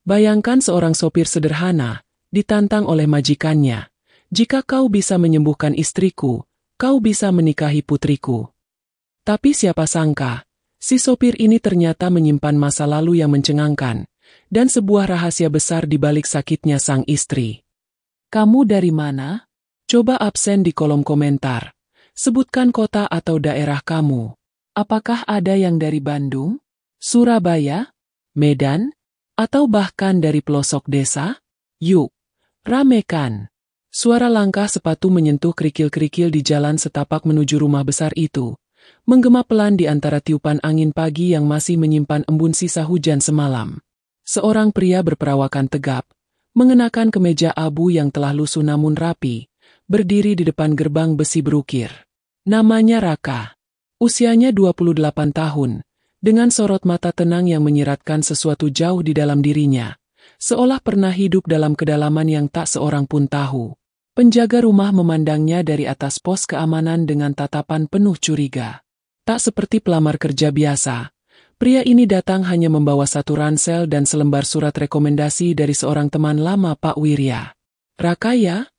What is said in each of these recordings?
Bayangkan seorang sopir sederhana, ditantang oleh majikannya. Jika kau bisa menyembuhkan istriku, kau bisa menikahi putriku. Tapi siapa sangka, si sopir ini ternyata menyimpan masa lalu yang mencengangkan, dan sebuah rahasia besar di balik sakitnya sang istri. Kamu dari mana? Coba absen di kolom komentar. Sebutkan kota atau daerah kamu. Apakah ada yang dari Bandung, Surabaya, Medan, atau bahkan dari pelosok desa? Yuk, ramekan. Suara langkah sepatu menyentuh kerikil-kerikil di jalan setapak menuju rumah besar itu, menggema pelan di antara tiupan angin pagi yang masih menyimpan embun sisa hujan semalam. Seorang pria berperawakan tegap, mengenakan kemeja abu yang telah lusuh namun rapi, berdiri di depan gerbang besi berukir. Namanya Raka. Usianya 28 tahun. Dengan sorot mata tenang yang menyiratkan sesuatu jauh di dalam dirinya, seolah pernah hidup dalam kedalaman yang tak seorang pun tahu. Penjaga rumah memandangnya dari atas pos keamanan dengan tatapan penuh curiga. Tak seperti pelamar kerja biasa, pria ini datang hanya membawa satu ransel dan selembar surat rekomendasi dari seorang teman lama Pak Wirya. "Raka ya?"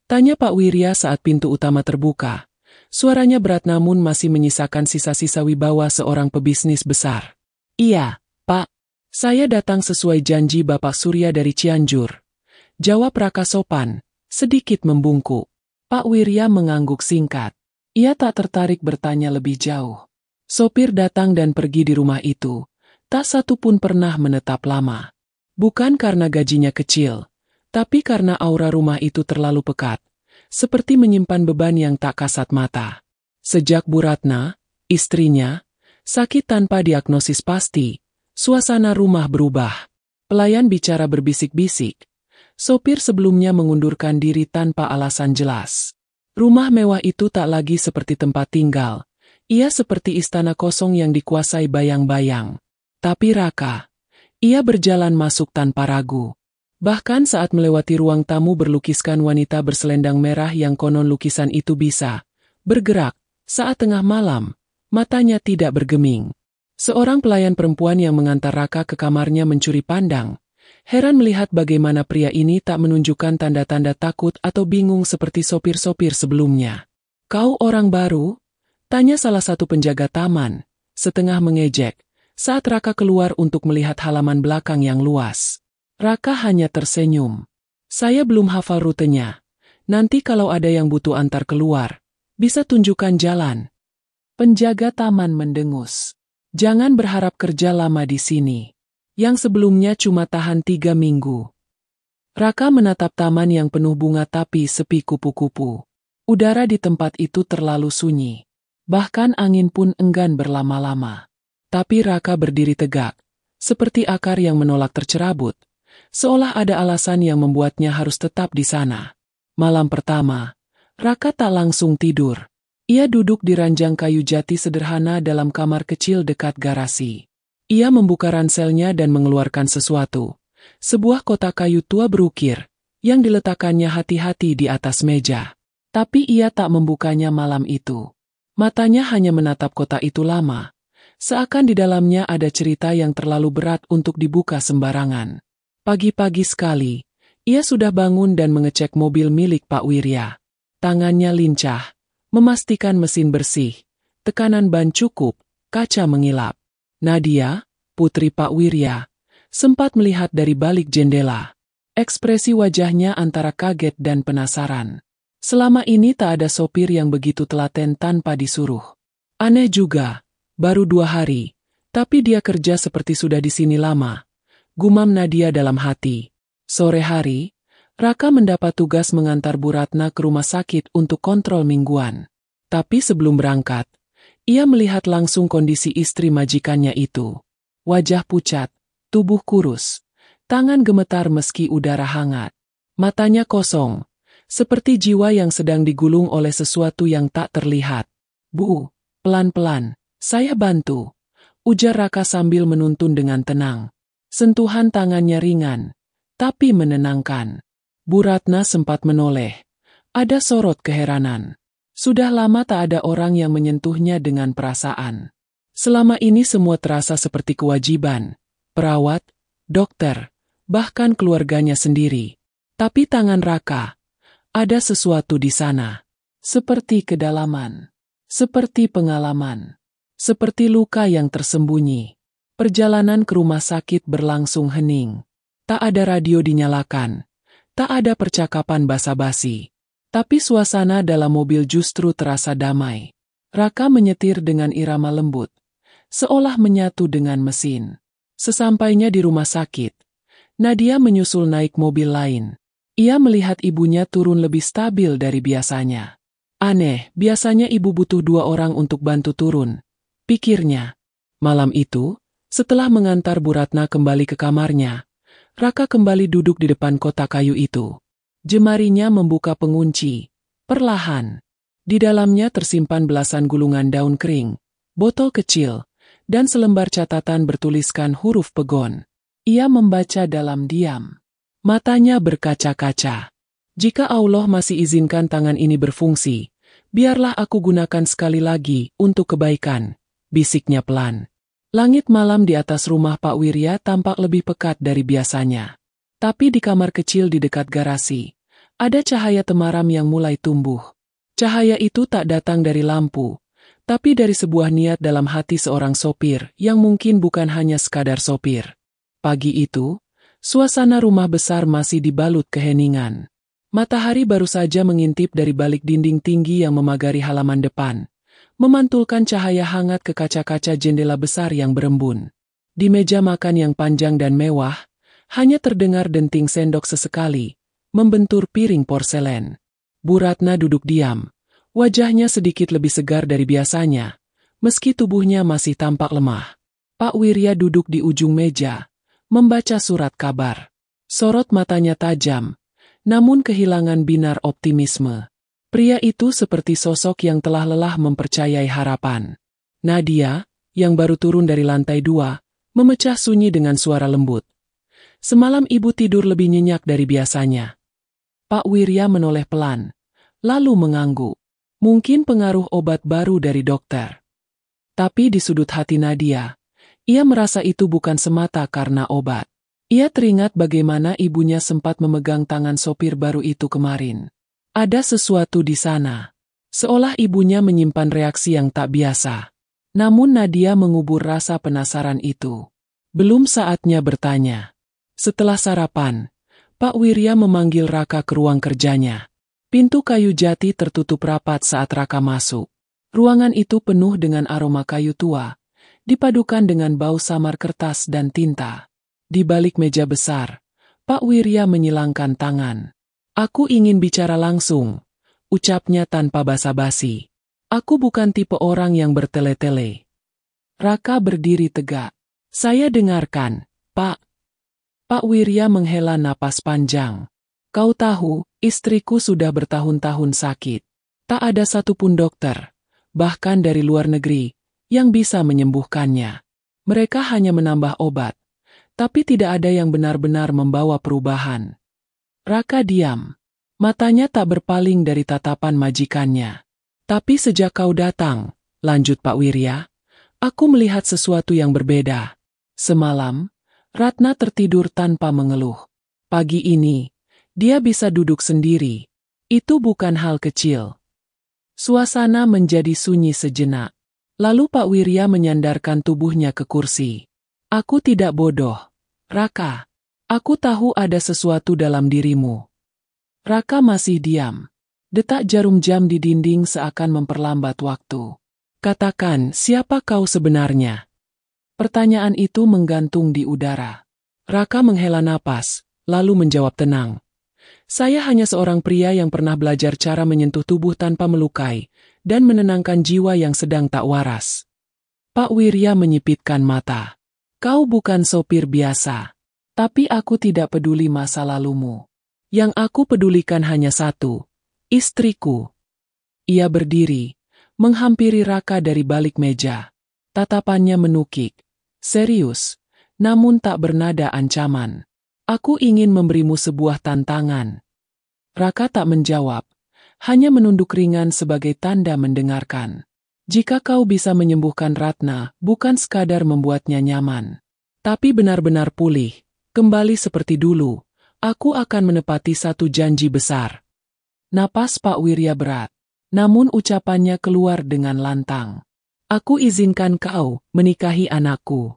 tanya Pak Wirya saat pintu utama terbuka. Suaranya berat namun masih menyisakan sisa-sisa wibawa seorang pebisnis besar. "Iya, Pak. Saya datang sesuai janji Bapak Surya dari Cianjur," jawab Raka sopan, sedikit membungkuk. Pak Wirya mengangguk singkat. Ia tak tertarik bertanya lebih jauh. Sopir datang dan pergi di rumah itu. Tak satu pun pernah menetap lama. Bukan karena gajinya kecil, tapi karena aura rumah itu terlalu pekat. Seperti menyimpan beban yang tak kasat mata. Sejak Bu Ratna, istrinya, sakit tanpa diagnosis pasti, suasana rumah berubah. Pelayan bicara berbisik-bisik. Sopir sebelumnya mengundurkan diri tanpa alasan jelas. Rumah mewah itu tak lagi seperti tempat tinggal. Ia seperti istana kosong yang dikuasai bayang-bayang. Tapi Raka, ia berjalan masuk tanpa ragu. Bahkan saat melewati ruang tamu berlukiskan wanita berselendang merah yang konon lukisan itu bisa bergerak saat tengah malam, matanya tidak bergeming. Seorang pelayan perempuan yang mengantar Raka ke kamarnya mencuri pandang, heran melihat bagaimana pria ini tak menunjukkan tanda-tanda takut atau bingung seperti sopir-sopir sebelumnya. "Kau orang baru?" tanya salah satu penjaga taman, setengah mengejek, saat Raka keluar untuk melihat halaman belakang yang luas. Raka hanya tersenyum. "Saya belum hafal rutenya. Nanti kalau ada yang butuh antar keluar, bisa tunjukkan jalan." Penjaga taman mendengus. "Jangan berharap kerja lama di sini. Yang sebelumnya cuma tahan 3 minggu. Raka menatap taman yang penuh bunga tapi sepi kupu-kupu. Udara di tempat itu terlalu sunyi. Bahkan angin pun enggan berlama-lama. Tapi Raka berdiri tegak, seperti akar yang menolak tercerabut. Seolah ada alasan yang membuatnya harus tetap di sana. Malam pertama, Raka tak langsung tidur. Ia duduk di ranjang kayu jati sederhana dalam kamar kecil dekat garasi. Ia membuka ranselnya dan mengeluarkan sesuatu. Sebuah kotak kayu tua berukir, yang diletakkannya hati-hati di atas meja. Tapi ia tak membukanya malam itu. Matanya hanya menatap kotak itu lama. Seakan di dalamnya ada cerita yang terlalu berat untuk dibuka sembarangan. Pagi-pagi sekali, ia sudah bangun dan mengecek mobil milik Pak Wirya. Tangannya lincah, memastikan mesin bersih, tekanan ban cukup, kaca mengilap. Nadia, putri Pak Wirya, sempat melihat dari balik jendela. Ekspresi wajahnya antara kaget dan penasaran. Selama ini tak ada sopir yang begitu telaten tanpa disuruh. Aneh juga, baru 2 hari, tapi dia kerja seperti sudah di sini lama. Gumam Nadia dalam hati. Sore hari, Raka mendapat tugas mengantar Bu Ratna ke rumah sakit untuk kontrol mingguan. Tapi sebelum berangkat, ia melihat langsung kondisi istri majikannya itu. Wajah pucat, tubuh kurus, tangan gemetar meski udara hangat. Matanya kosong, seperti jiwa yang sedang digulung oleh sesuatu yang tak terlihat. "Bu, pelan-pelan, saya bantu," ujar Raka sambil menuntun dengan tenang. Sentuhan tangannya ringan, tapi menenangkan. Bu Ratna sempat menoleh. Ada sorot keheranan. Sudah lama tak ada orang yang menyentuhnya dengan perasaan. Selama ini semua terasa seperti kewajiban. Perawat, dokter, bahkan keluarganya sendiri. Tapi tangan Raka, ada sesuatu di sana. Seperti kedalaman, seperti pengalaman, seperti luka yang tersembunyi. Perjalanan ke rumah sakit berlangsung hening. Tak ada radio dinyalakan, tak ada percakapan basa-basi. Tapi suasana dalam mobil justru terasa damai. Raka menyetir dengan irama lembut, seolah menyatu dengan mesin. Sesampainya di rumah sakit, Nadia menyusul naik mobil lain. Ia melihat ibunya turun lebih stabil dari biasanya. Aneh, biasanya ibu butuh 2 orang untuk bantu turun, pikirnya. Malam itu, setelah mengantar Bu Ratna kembali ke kamarnya, Raka kembali duduk di depan kotak kayu itu. Jemarinya membuka pengunci, perlahan. Di dalamnya tersimpan belasan gulungan daun kering, botol kecil, dan selembar catatan bertuliskan huruf pegon. Ia membaca dalam diam. Matanya berkaca-kaca. Jika Allah masih izinkan tangan ini berfungsi, biarlah aku gunakan sekali lagi untuk kebaikan, bisiknya pelan. Langit malam di atas rumah Pak Wirya tampak lebih pekat dari biasanya. Tapi di kamar kecil di dekat garasi, ada cahaya temaram yang mulai tumbuh. Cahaya itu tak datang dari lampu, tapi dari sebuah niat dalam hati seorang sopir yang mungkin bukan hanya sekadar sopir. Pagi itu, suasana rumah besar masih dibalut keheningan. Matahari baru saja mengintip dari balik dinding tinggi yang memagari halaman depan, memantulkan cahaya hangat ke kaca-kaca jendela besar yang berembun. Di meja makan yang panjang dan mewah, hanya terdengar denting sendok sesekali, membentur piring porselen. Bu Ratna duduk diam, wajahnya sedikit lebih segar dari biasanya, meski tubuhnya masih tampak lemah. Pak Wirya duduk di ujung meja, membaca surat kabar. Sorot matanya tajam, namun kehilangan binar optimisme. Pria itu seperti sosok yang telah lelah mempercayai harapan. Nadia, yang baru turun dari lantai 2, memecah sunyi dengan suara lembut. Semalam ibu tidur lebih nyenyak dari biasanya. Pak Wirya menoleh pelan, lalu mengangguk. Mungkin pengaruh obat baru dari dokter. Tapi di sudut hati Nadia, ia merasa itu bukan semata karena obat. Ia teringat bagaimana ibunya sempat memegang tangan sopir baru itu kemarin. Ada sesuatu di sana. Seolah ibunya menyimpan reaksi yang tak biasa. Namun Nadia mengubur rasa penasaran itu. Belum saatnya bertanya. Setelah sarapan, Pak Wirya memanggil Raka ke ruang kerjanya. Pintu kayu jati tertutup rapat saat Raka masuk. Ruangan itu penuh dengan aroma kayu tua, dipadukan dengan bau samar kertas dan tinta. Di balik meja besar, Pak Wirya menyilangkan tangan. Aku ingin bicara langsung, ucapnya tanpa basa-basi. Aku bukan tipe orang yang bertele-tele. Raka berdiri tegak. Saya dengarkan, Pak. Pak Wirya menghela napas panjang. Kau tahu, istriku sudah bertahun-tahun sakit. Tak ada satupun dokter, bahkan dari luar negeri, yang bisa menyembuhkannya. Mereka hanya menambah obat, tapi tidak ada yang benar-benar membawa perubahan. Raka diam. Matanya tak berpaling dari tatapan majikannya. Tapi sejak kau datang, lanjut Pak Wirya, aku melihat sesuatu yang berbeda. Semalam, Ratna tertidur tanpa mengeluh. Pagi ini, dia bisa duduk sendiri. Itu bukan hal kecil. Suasana menjadi sunyi sejenak. Lalu Pak Wirya menyandarkan tubuhnya ke kursi. Aku tidak bodoh, Raka. Aku tahu ada sesuatu dalam dirimu. Raka masih diam. Detak jarum jam di dinding seakan memperlambat waktu. Katakan, siapa kau sebenarnya? Pertanyaan itu menggantung di udara. Raka menghela napas, lalu menjawab tenang. Saya hanya seorang pria yang pernah belajar cara menyentuh tubuh tanpa melukai, dan menenangkan jiwa yang sedang tak waras. Pak Wirya menyipitkan mata. Kau bukan sopir biasa. Tapi aku tidak peduli masa lalumu. Yang aku pedulikan hanya satu, istriku. Ia berdiri, menghampiri Raka dari balik meja. Tatapannya menukik, serius, namun tak bernada ancaman. Aku ingin memberimu sebuah tantangan. Raka tak menjawab, hanya menunduk ringan sebagai tanda mendengarkan. Jika kau bisa menyembuhkan Ratna, bukan sekadar membuatnya nyaman, tapi benar-benar pulih, Kembali seperti dulu, aku akan menepati satu janji besar. Napas Pak Wirya berat, namun ucapannya keluar dengan lantang. Aku izinkan kau menikahi anakku.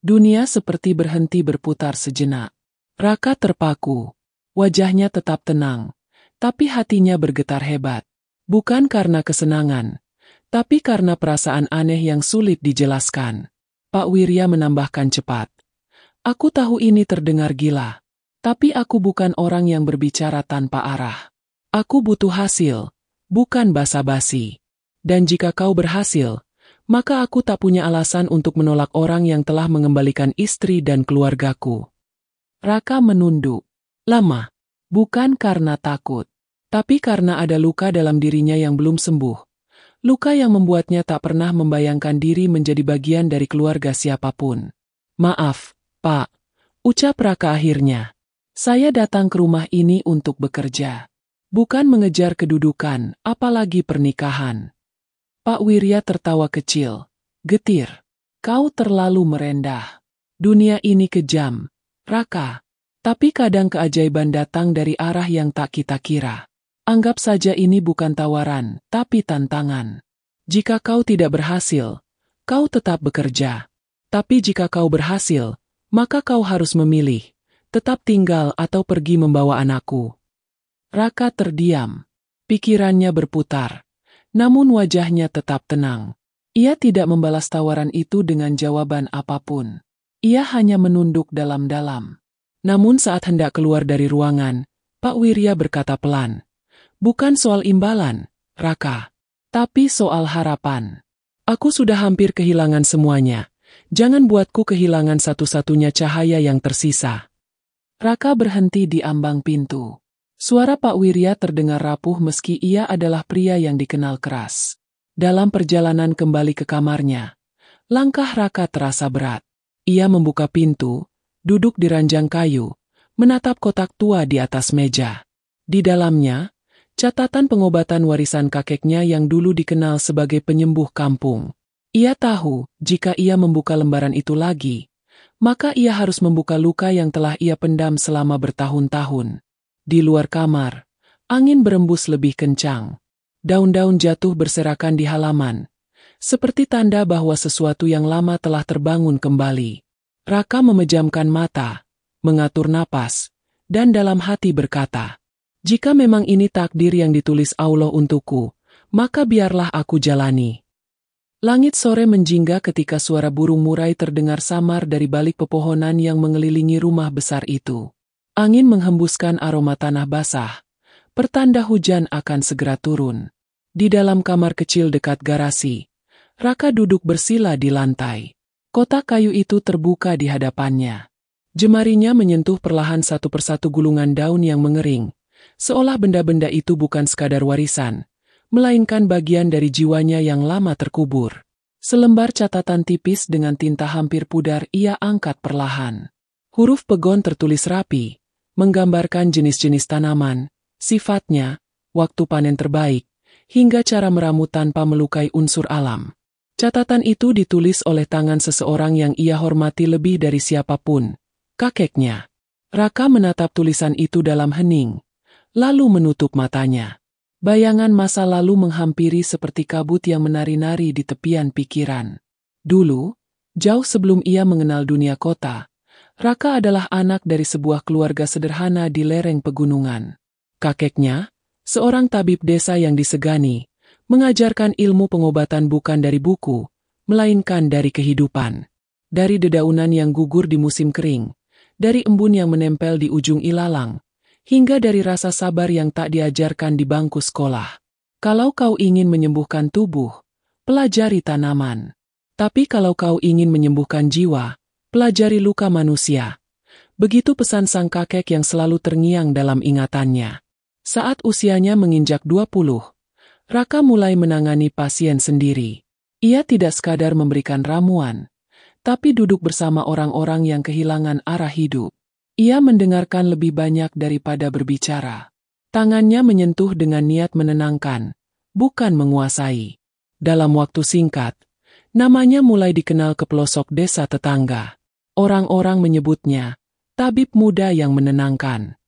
Dunia seperti berhenti berputar sejenak. Raka terpaku. Wajahnya tetap tenang, tapi hatinya bergetar hebat. Bukan karena kesenangan, tapi karena perasaan aneh yang sulit dijelaskan. Pak Wirya menambahkan cepat. Aku tahu ini terdengar gila, tapi aku bukan orang yang berbicara tanpa arah. Aku butuh hasil, bukan basa-basi. Dan jika kau berhasil, maka aku tak punya alasan untuk menolak orang yang telah mengembalikan istri dan keluargaku. Raka menunduk. Lama. Bukan karena takut, tapi karena ada luka dalam dirinya yang belum sembuh. Luka yang membuatnya tak pernah membayangkan diri menjadi bagian dari keluarga siapapun. Maaf, Pak, ucap Raka akhirnya. Saya datang ke rumah ini untuk bekerja. Bukan mengejar kedudukan, apalagi pernikahan. Pak Wirya tertawa kecil. Getir. Kau terlalu merendah. Dunia ini kejam, Raka. Tapi kadang keajaiban datang dari arah yang tak kita kira. Anggap saja ini bukan tawaran, tapi tantangan. Jika kau tidak berhasil, kau tetap bekerja. Tapi jika kau berhasil, maka kau harus memilih, tetap tinggal atau pergi membawa anakku. Raka terdiam. Pikirannya berputar. Namun wajahnya tetap tenang. Ia tidak membalas tawaran itu dengan jawaban apapun. Ia hanya menunduk dalam-dalam. Namun saat hendak keluar dari ruangan, Pak Wirya berkata pelan. Bukan soal imbalan, Raka. Tapi soal harapan. Aku sudah hampir kehilangan semuanya. Jangan buatku kehilangan satu-satunya cahaya yang tersisa. Raka berhenti di ambang pintu. Suara Pak Wirya terdengar rapuh meski ia adalah pria yang dikenal keras. Dalam perjalanan kembali ke kamarnya, langkah Raka terasa berat. Ia membuka pintu, duduk di ranjang kayu, menatap kotak tua di atas meja. Di dalamnya, catatan pengobatan warisan kakeknya yang dulu dikenal sebagai penyembuh kampung. Ia tahu, jika ia membuka lembaran itu lagi, maka ia harus membuka luka yang telah ia pendam selama bertahun-tahun. Di luar kamar, angin berembus lebih kencang. Daun-daun jatuh berserakan di halaman, seperti tanda bahwa sesuatu yang lama telah terbangun kembali. Raka memejamkan mata, mengatur napas, dan dalam hati berkata, jika memang ini takdir yang ditulis Allah untukku, maka biarlah aku jalani. Langit sore menjingga ketika suara burung murai terdengar samar dari balik pepohonan yang mengelilingi rumah besar itu. Angin menghembuskan aroma tanah basah, pertanda hujan akan segera turun. Di dalam kamar kecil dekat garasi, Raka duduk bersila di lantai. Kotak kayu itu terbuka di hadapannya. Jemarinya menyentuh perlahan satu persatu gulungan daun yang mengering, seolah benda-benda itu bukan sekadar warisan, melainkan bagian dari jiwanya yang lama terkubur. Selembar catatan tipis dengan tinta hampir pudar ia angkat perlahan. Huruf pegon tertulis rapi, menggambarkan jenis-jenis tanaman, sifatnya, waktu panen terbaik, hingga cara meramu tanpa melukai unsur alam. Catatan itu ditulis oleh tangan seseorang yang ia hormati lebih dari siapapun, kakeknya. Raka menatap tulisan itu dalam hening, lalu menutup matanya. Bayangan masa lalu menghampiri seperti kabut yang menari-nari di tepian pikiran. Dulu, jauh sebelum ia mengenal dunia kota, Raka adalah anak dari sebuah keluarga sederhana di lereng pegunungan. Kakeknya, seorang tabib desa yang disegani, mengajarkan ilmu pengobatan bukan dari buku, melainkan dari kehidupan. Dari dedaunan yang gugur di musim kering, dari embun yang menempel di ujung ilalang, hingga dari rasa sabar yang tak diajarkan di bangku sekolah. Kalau kau ingin menyembuhkan tubuh, pelajari tanaman. Tapi kalau kau ingin menyembuhkan jiwa, pelajari luka manusia. Begitu pesan sang kakek yang selalu terngiang dalam ingatannya. Saat usianya menginjak 20, Raka mulai menangani pasien sendiri. Ia tidak sekadar memberikan ramuan, tapi duduk bersama orang-orang yang kehilangan arah hidup. Ia mendengarkan lebih banyak daripada berbicara. Tangannya menyentuh dengan niat menenangkan, bukan menguasai. Dalam waktu singkat, namanya mulai dikenal ke pelosok desa tetangga. Orang-orang menyebutnya tabib muda yang menenangkan.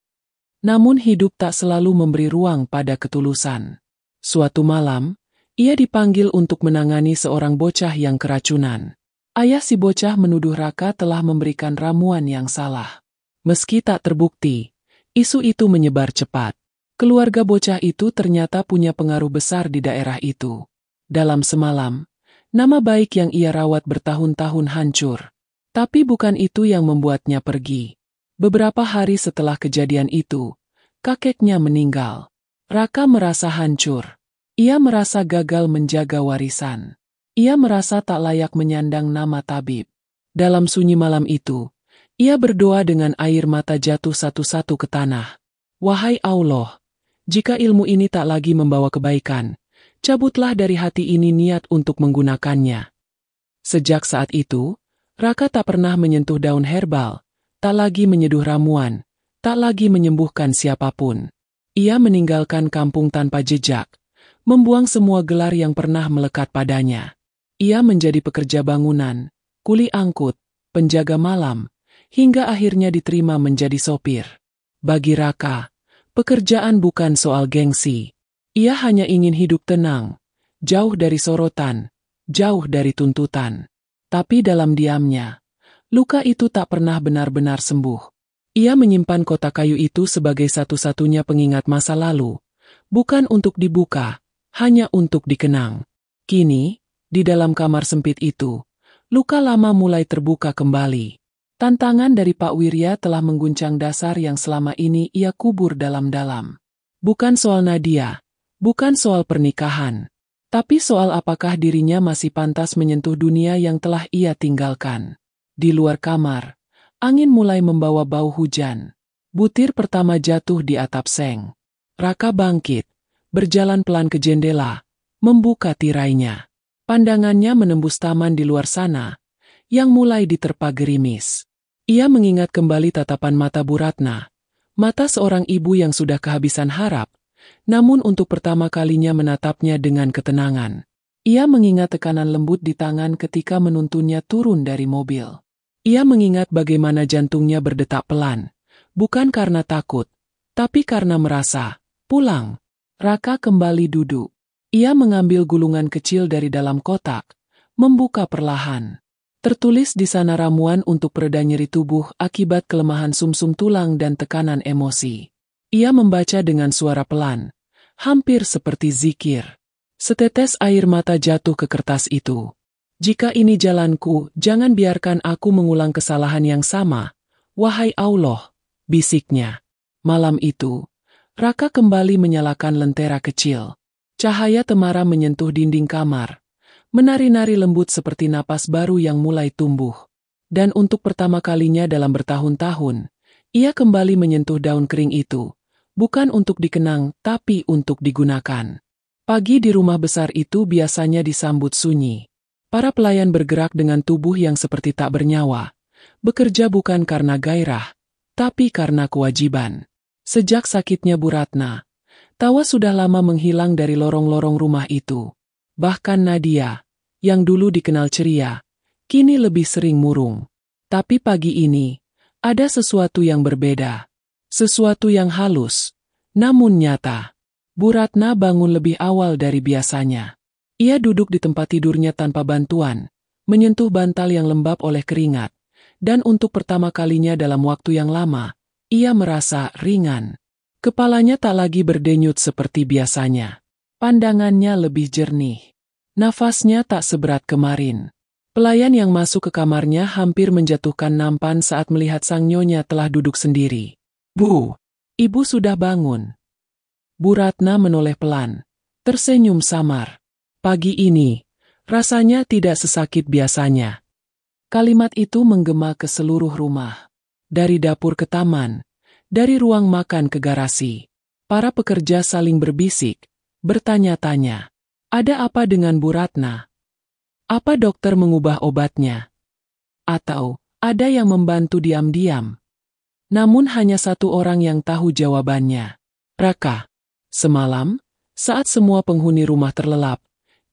Namun hidup tak selalu memberi ruang pada ketulusan. Suatu malam, ia dipanggil untuk menangani seorang bocah yang keracunan. Ayah si bocah menuduh Raka telah memberikan ramuan yang salah. Meski tak terbukti, isu itu menyebar cepat. Keluarga bocah itu ternyata punya pengaruh besar di daerah itu. Dalam semalam, nama baik yang ia rawat bertahun-tahun hancur. Tapi bukan itu yang membuatnya pergi. Beberapa hari setelah kejadian itu, kakeknya meninggal. Raka merasa hancur. Ia merasa gagal menjaga warisan. Ia merasa tak layak menyandang nama tabib. Dalam sunyi malam itu, ia berdoa dengan air mata jatuh satu-satu ke tanah. Wahai Allah, jika ilmu ini tak lagi membawa kebaikan, cabutlah dari hati ini niat untuk menggunakannya. Sejak saat itu, Raka tak pernah menyentuh daun herbal, tak lagi menyeduh ramuan, tak lagi menyembuhkan siapapun. Ia meninggalkan kampung tanpa jejak, membuang semua gelar yang pernah melekat padanya. Ia menjadi pekerja bangunan, kuli angkut, penjaga malam, hingga akhirnya diterima menjadi sopir. Bagi Raka, pekerjaan bukan soal gengsi. Ia hanya ingin hidup tenang, jauh dari sorotan, jauh dari tuntutan. Tapi dalam diamnya, luka itu tak pernah benar-benar sembuh. Ia menyimpan kotak kayu itu sebagai satu-satunya pengingat masa lalu, bukan untuk dibuka, hanya untuk dikenang. Kini, di dalam kamar sempit itu, luka lama mulai terbuka kembali. Tantangan dari Pak Wirya telah mengguncang dasar yang selama ini ia kubur dalam-dalam. Bukan soal Nadia, bukan soal pernikahan, tapi soal apakah dirinya masih pantas menyentuh dunia yang telah ia tinggalkan. Di luar kamar, angin mulai membawa bau hujan. Butir pertama jatuh di atap seng. Raka bangkit, berjalan pelan ke jendela, membuka tirainya. Pandangannya menembus taman di luar sana, yang mulai diterpa gerimis. Ia mengingat kembali tatapan mata Bu Ratna, mata seorang ibu yang sudah kehabisan harap, namun untuk pertama kalinya menatapnya dengan ketenangan. Ia mengingat tekanan lembut di tangan ketika menuntunnya turun dari mobil. Ia mengingat bagaimana jantungnya berdetak pelan, bukan karena takut, tapi karena merasa pulang. Raka kembali duduk. Ia mengambil gulungan kecil dari dalam kotak, membuka perlahan. Tertulis di sana ramuan untuk pereda nyeri tubuh akibat kelemahan sumsum tulang dan tekanan emosi. Ia membaca dengan suara pelan, hampir seperti zikir. Setetes air mata jatuh ke kertas itu. Jika ini jalanku, jangan biarkan aku mengulang kesalahan yang sama. Wahai Allah, bisiknya. Malam itu, Raka kembali menyalakan lentera kecil. Cahaya temara menyentuh dinding kamar, menari-nari lembut seperti napas baru yang mulai tumbuh. Dan untuk pertama kalinya dalam bertahun-tahun, ia kembali menyentuh daun kering itu, bukan untuk dikenang tapi untuk digunakan. Pagi di rumah besar itu biasanya disambut sunyi. Para pelayan bergerak dengan tubuh yang seperti tak bernyawa, bekerja bukan karena gairah, tapi karena kewajiban. Sejak sakitnya Bu Ratna, tawa sudah lama menghilang dari lorong-lorong rumah itu. Bahkan Nadia, yang dulu dikenal ceria, kini lebih sering murung. Tapi pagi ini, ada sesuatu yang berbeda. Sesuatu yang halus, namun nyata. Bu Ratna bangun lebih awal dari biasanya. Ia duduk di tempat tidurnya tanpa bantuan, menyentuh bantal yang lembab oleh keringat. Dan untuk pertama kalinya dalam waktu yang lama, ia merasa ringan. Kepalanya tak lagi berdenyut seperti biasanya. Pandangannya lebih jernih. Nafasnya tak seberat kemarin. Pelayan yang masuk ke kamarnya hampir menjatuhkan nampan saat melihat sang nyonya telah duduk sendiri. Bu, ibu sudah bangun. Bu Ratna menoleh pelan, tersenyum samar. Pagi ini, rasanya tidak sesakit biasanya. Kalimat itu menggema ke seluruh rumah. Dari dapur ke taman, dari ruang makan ke garasi. Para pekerja saling berbisik, bertanya-tanya. Ada apa dengan Bu Ratna? Apa dokter mengubah obatnya? Atau, ada yang membantu diam-diam? Namun hanya satu orang yang tahu jawabannya. Raka. Semalam, saat semua penghuni rumah terlelap,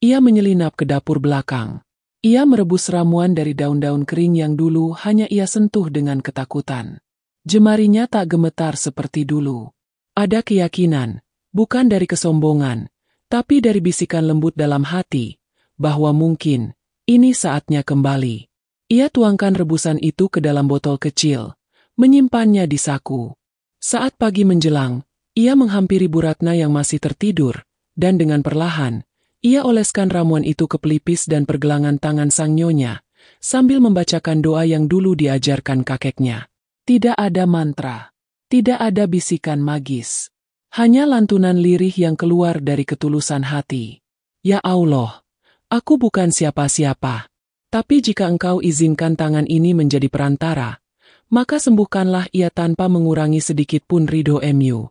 ia menyelinap ke dapur belakang. Ia merebus ramuan dari daun-daun kering yang dulu hanya ia sentuh dengan ketakutan. Jemarinya tak gemetar seperti dulu. Ada keyakinan, bukan dari kesombongan, tapi dari bisikan lembut dalam hati, bahwa mungkin ini saatnya kembali. Ia tuangkan rebusan itu ke dalam botol kecil, menyimpannya di saku. Saat pagi menjelang, ia menghampiri Bu Ratna yang masih tertidur, dan dengan perlahan, ia oleskan ramuan itu ke pelipis dan pergelangan tangan sang nyonya, sambil membacakan doa yang dulu diajarkan kakeknya. Tidak ada mantra, tidak ada bisikan magis, hanya lantunan lirih yang keluar dari ketulusan hati. Ya Allah, aku bukan siapa-siapa, tapi jika Engkau izinkan tangan ini menjadi perantara, maka sembuhkanlah ia tanpa mengurangi sedikit pun ridho Mu.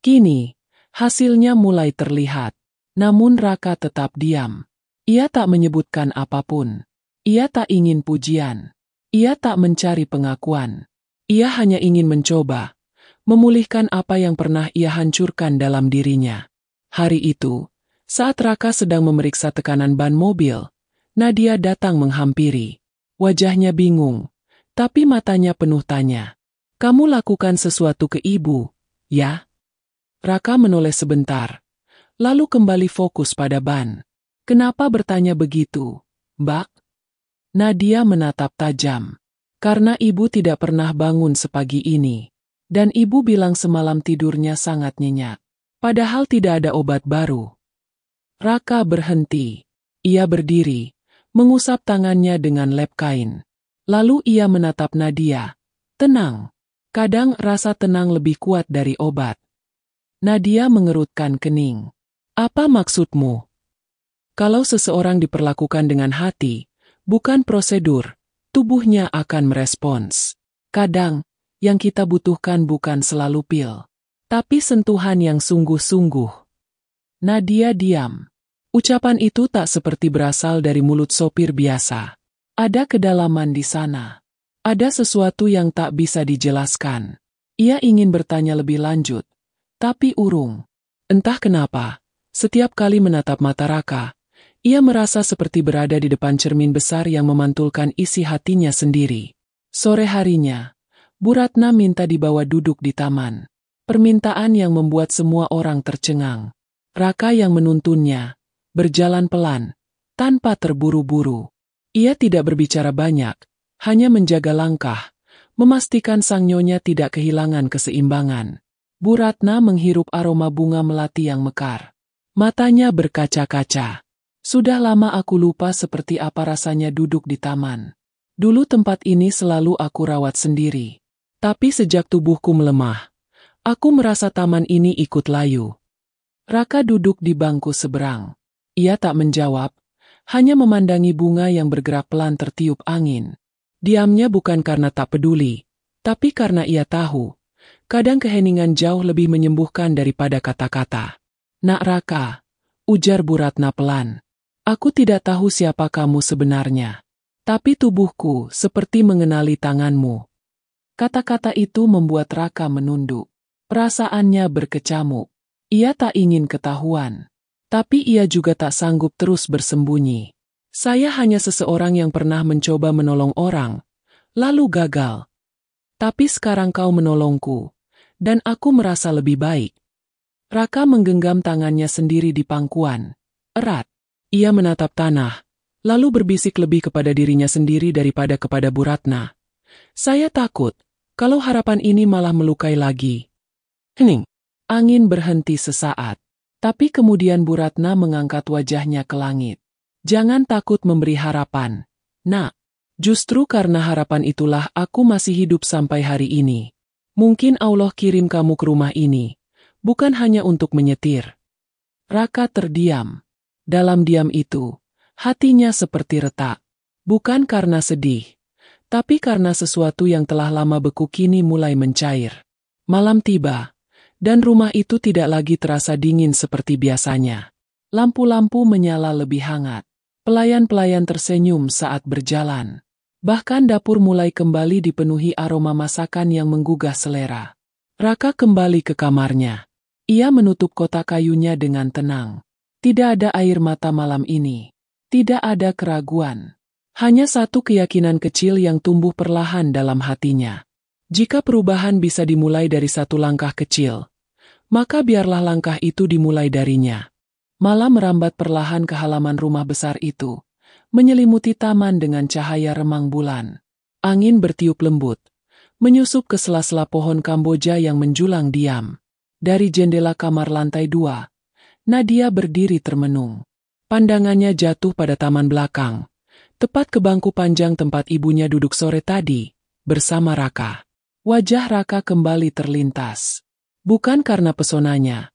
Kini, hasilnya mulai terlihat, namun Raka tetap diam. Ia tak menyebutkan apapun. Ia tak ingin pujian. Ia tak mencari pengakuan. Ia hanya ingin mencoba, memulihkan apa yang pernah ia hancurkan dalam dirinya. Hari itu, saat Raka sedang memeriksa tekanan ban mobil, Nadia datang menghampiri. Wajahnya bingung, tapi matanya penuh tanya. Kamu lakukan sesuatu ke ibu, ya? Raka menoleh sebentar, lalu kembali fokus pada ban. Kenapa bertanya begitu, Mbak? Nadia menatap tajam. Karena ibu tidak pernah bangun sepagi ini. Dan ibu bilang semalam tidurnya sangat nyenyak. Padahal tidak ada obat baru. Raka berhenti. Ia berdiri, mengusap tangannya dengan lep kain. Lalu ia menatap Nadia. Tenang. Kadang rasa tenang lebih kuat dari obat. Nadia mengerutkan kening. Apa maksudmu? Kalau seseorang diperlakukan dengan hati, bukan prosedur, tubuhnya akan merespons. Kadang, yang kita butuhkan bukan selalu pil, tapi sentuhan yang sungguh-sungguh. Nadia diam. Ucapan itu tak seperti berasal dari mulut sopir biasa. Ada kedalaman di sana. Ada sesuatu yang tak bisa dijelaskan. Ia ingin bertanya lebih lanjut, tapi urung. Entah kenapa, setiap kali menatap mata Raka, ia merasa seperti berada di depan cermin besar yang memantulkan isi hatinya sendiri. Sore harinya, Bu Ratna minta dibawa duduk di taman. Permintaan yang membuat semua orang tercengang. Raka yang menuntunnya, berjalan pelan, tanpa terburu-buru. Ia tidak berbicara banyak, hanya menjaga langkah, memastikan sang nyonya tidak kehilangan keseimbangan. Bu Ratna menghirup aroma bunga melati yang mekar. Matanya berkaca-kaca. Sudah lama aku lupa seperti apa rasanya duduk di taman. Dulu tempat ini selalu aku rawat sendiri. Tapi sejak tubuhku melemah, aku merasa taman ini ikut layu. Raka duduk di bangku seberang. Ia tak menjawab, hanya memandangi bunga yang bergerak pelan tertiup angin. Diamnya bukan karena tak peduli, tapi karena ia tahu, kadang keheningan jauh lebih menyembuhkan daripada kata-kata. Nak Raka, ujar Bu Ratna pelan. Aku tidak tahu siapa kamu sebenarnya, tapi tubuhku seperti mengenali tanganmu. Kata-kata itu membuat Raka menunduk. Perasaannya berkecamuk. Ia tak ingin ketahuan, tapi ia juga tak sanggup terus bersembunyi. Saya hanya seseorang yang pernah mencoba menolong orang, lalu gagal. Tapi sekarang kau menolongku, dan aku merasa lebih baik. Raka menggenggam tangannya sendiri di pangkuan. Erat. Ia menatap tanah, lalu berbisik lebih kepada dirinya sendiri daripada kepada Bu Ratna. Saya takut, kalau harapan ini malah melukai lagi. Hening. Angin berhenti sesaat, tapi kemudian Bu Ratna mengangkat wajahnya ke langit. Jangan takut memberi harapan, Nak. Justru karena harapan itulah aku masih hidup sampai hari ini. Mungkin Allah kirim kamu ke rumah ini, bukan hanya untuk menyetir. Raka terdiam. Dalam diam itu, hatinya seperti retak. Bukan karena sedih, tapi karena sesuatu yang telah lama beku kini mulai mencair. Malam tiba, dan rumah itu tidak lagi terasa dingin seperti biasanya. Lampu-lampu menyala lebih hangat. Pelayan-pelayan tersenyum saat berjalan. Bahkan dapur mulai kembali dipenuhi aroma masakan yang menggugah selera. Raka kembali ke kamarnya. Ia menutup kotak kayunya dengan tenang. Tidak ada air mata malam ini. Tidak ada keraguan. Hanya satu keyakinan kecil yang tumbuh perlahan dalam hatinya. Jika perubahan bisa dimulai dari satu langkah kecil, maka biarlah langkah itu dimulai darinya. Malam merambat perlahan ke halaman rumah besar itu, menyelimuti taman dengan cahaya remang bulan. Angin bertiup lembut, menyusup ke sela-sela pohon Kamboja yang menjulang diam. Dari jendela kamar lantai 2, Nadia berdiri termenung. Pandangannya jatuh pada taman belakang, tepat ke bangku panjang tempat ibunya duduk sore tadi, bersama Raka. Wajah Raka kembali terlintas. Bukan karena pesonanya,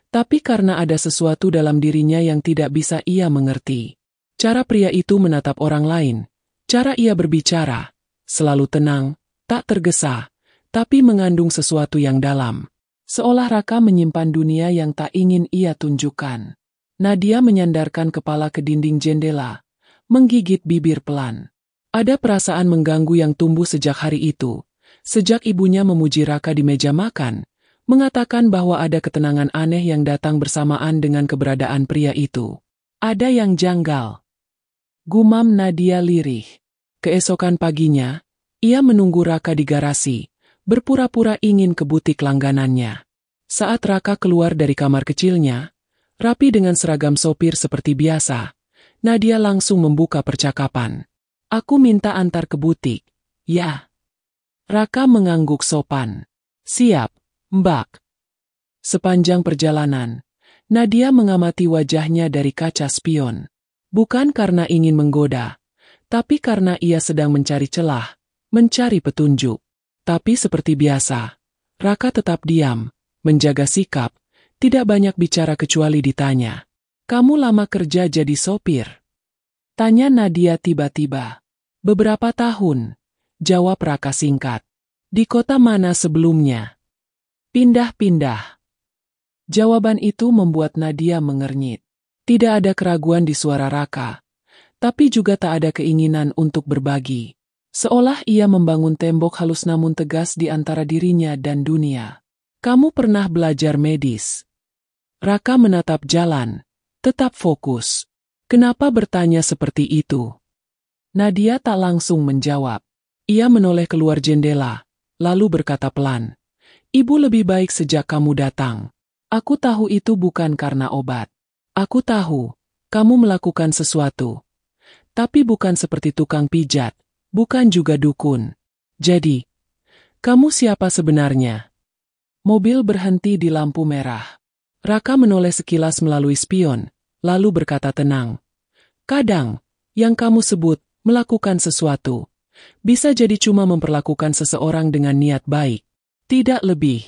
tapi karena ada sesuatu dalam dirinya yang tidak bisa ia mengerti. Cara pria itu menatap orang lain, cara ia berbicara, selalu tenang, tak tergesa, tapi mengandung sesuatu yang dalam. Seolah Raka menyimpan dunia yang tak ingin ia tunjukkan. Nadia menyandarkan kepala ke dinding jendela, menggigit bibir pelan. Ada perasaan mengganggu yang tumbuh sejak hari itu, sejak ibunya memuji Raka di meja makan, mengatakan bahwa ada ketenangan aneh yang datang bersamaan dengan keberadaan pria itu. Ada yang janggal. Gumam Nadia lirih. Keesokan paginya, ia menunggu Raka di garasi, berpura-pura ingin ke butik langganannya. Saat Raka keluar dari kamar kecilnya, rapi dengan seragam sopir seperti biasa, Nadia langsung membuka percakapan. Aku minta antar ke butik, ya. Raka mengangguk sopan. Siap, Mbak. Sepanjang perjalanan, Nadia mengamati wajahnya dari kaca spion. Bukan karena ingin menggoda, tapi karena ia sedang mencari celah, mencari petunjuk. Tapi seperti biasa, Raka tetap diam, menjaga sikap, tidak banyak bicara kecuali ditanya. Kamu lama kerja jadi sopir? Tanya Nadia tiba-tiba. Beberapa tahun, jawab Raka singkat. Di kota mana sebelumnya? Pindah-pindah. Jawaban itu membuat Nadia mengernyit. Tidak ada keraguan di suara Raka, tapi juga tak ada keinginan untuk berbagi. Seolah ia membangun tembok halus namun tegas di antara dirinya dan dunia. Kamu pernah belajar medis? Raka menatap jalan, tetap fokus. Kenapa bertanya seperti itu? Nadia tak langsung menjawab. Ia menoleh keluar jendela, lalu berkata pelan. Ibu lebih baik sejak kamu datang. Aku tahu itu bukan karena obat. Aku tahu, kamu melakukan sesuatu. Tapi bukan seperti tukang pijat, bukan juga dukun. Jadi, kamu siapa sebenarnya? Mobil berhenti di lampu merah. Raka menoleh sekilas melalui spion, lalu berkata tenang. Kadang, yang kamu sebut, melakukan sesuatu, bisa jadi cuma memperlakukan seseorang dengan niat baik. Tidak lebih.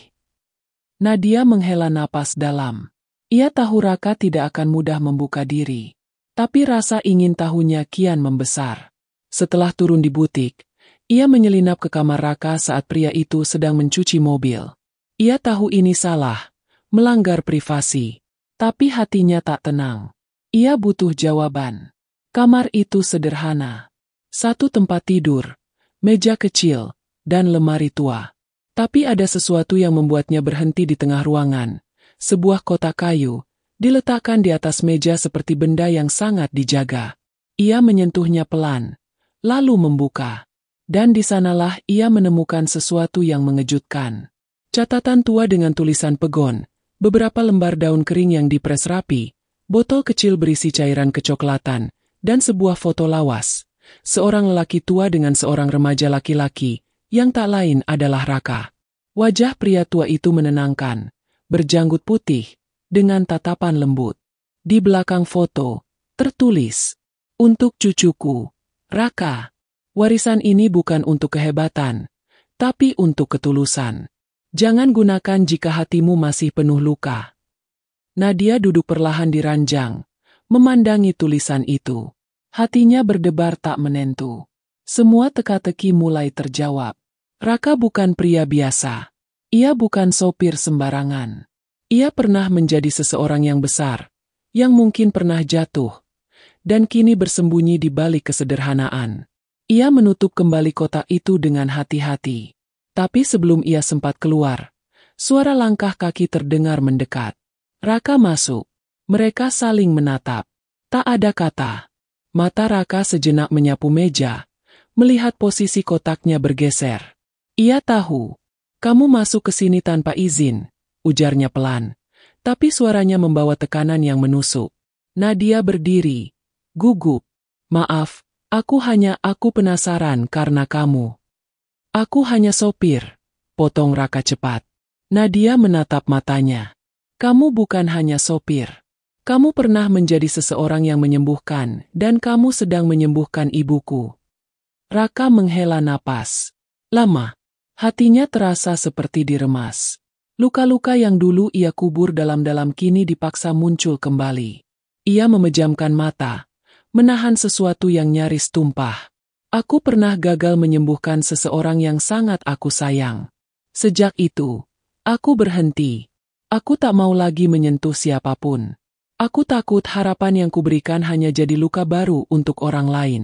Nadia menghela napas dalam. Ia tahu Raka tidak akan mudah membuka diri. Tapi rasa ingin tahunya kian membesar. Setelah turun di butik, ia menyelinap ke kamar Raka saat pria itu sedang mencuci mobil. Ia tahu ini salah, melanggar privasi. Tapi hatinya tak tenang. Ia butuh jawaban. Kamar itu sederhana. Satu tempat tidur, meja kecil, dan lemari tua. Tapi ada sesuatu yang membuatnya berhenti di tengah ruangan. Sebuah kotak kayu, diletakkan di atas meja seperti benda yang sangat dijaga. Ia menyentuhnya pelan, lalu membuka. Dan di sanalah ia menemukan sesuatu yang mengejutkan. Catatan tua dengan tulisan pegon, beberapa lembar daun kering yang dipres rapi, botol kecil berisi cairan kecoklatan, dan sebuah foto lawas. Seorang lelaki tua dengan seorang remaja laki-laki, yang tak lain adalah Raka. Wajah pria tua itu menenangkan, berjanggut putih, dengan tatapan lembut. Di belakang foto, tertulis, untuk cucuku, Raka. Warisan ini bukan untuk kehebatan, tapi untuk ketulusan. Jangan gunakan jika hatimu masih penuh luka. Nadia duduk perlahan di ranjang, memandangi tulisan itu. Hatinya berdebar tak menentu. Semua teka-teki mulai terjawab. Raka bukan pria biasa. Ia bukan sopir sembarangan. Ia pernah menjadi seseorang yang besar, yang mungkin pernah jatuh, dan kini bersembunyi di balik kesederhanaan. Ia menutup kembali kotak itu dengan hati-hati. Tapi sebelum ia sempat keluar, suara langkah kaki terdengar mendekat. Raka masuk. Mereka saling menatap. Tak ada kata. Mata Raka sejenak menyapu meja, melihat posisi kotaknya bergeser. Ia tahu. Kamu masuk ke sini tanpa izin, ujarnya pelan. Tapi suaranya membawa tekanan yang menusuk. Nadia berdiri. Gugup. Maaf, aku penasaran karena kamu. Aku hanya sopir, potong Raka cepat. Nadia menatap matanya. Kamu bukan hanya sopir. Kamu pernah menjadi seseorang yang menyembuhkan, dan kamu sedang menyembuhkan ibuku. Raka menghela napas. Lama. Hatinya terasa seperti diremas. Luka-luka yang dulu ia kubur dalam-dalam kini dipaksa muncul kembali. Ia memejamkan mata, menahan sesuatu yang nyaris tumpah. Aku pernah gagal menyembuhkan seseorang yang sangat aku sayang. Sejak itu, aku berhenti. Aku tak mau lagi menyentuh siapapun. Aku takut harapan yang kuberikan hanya jadi luka baru untuk orang lain.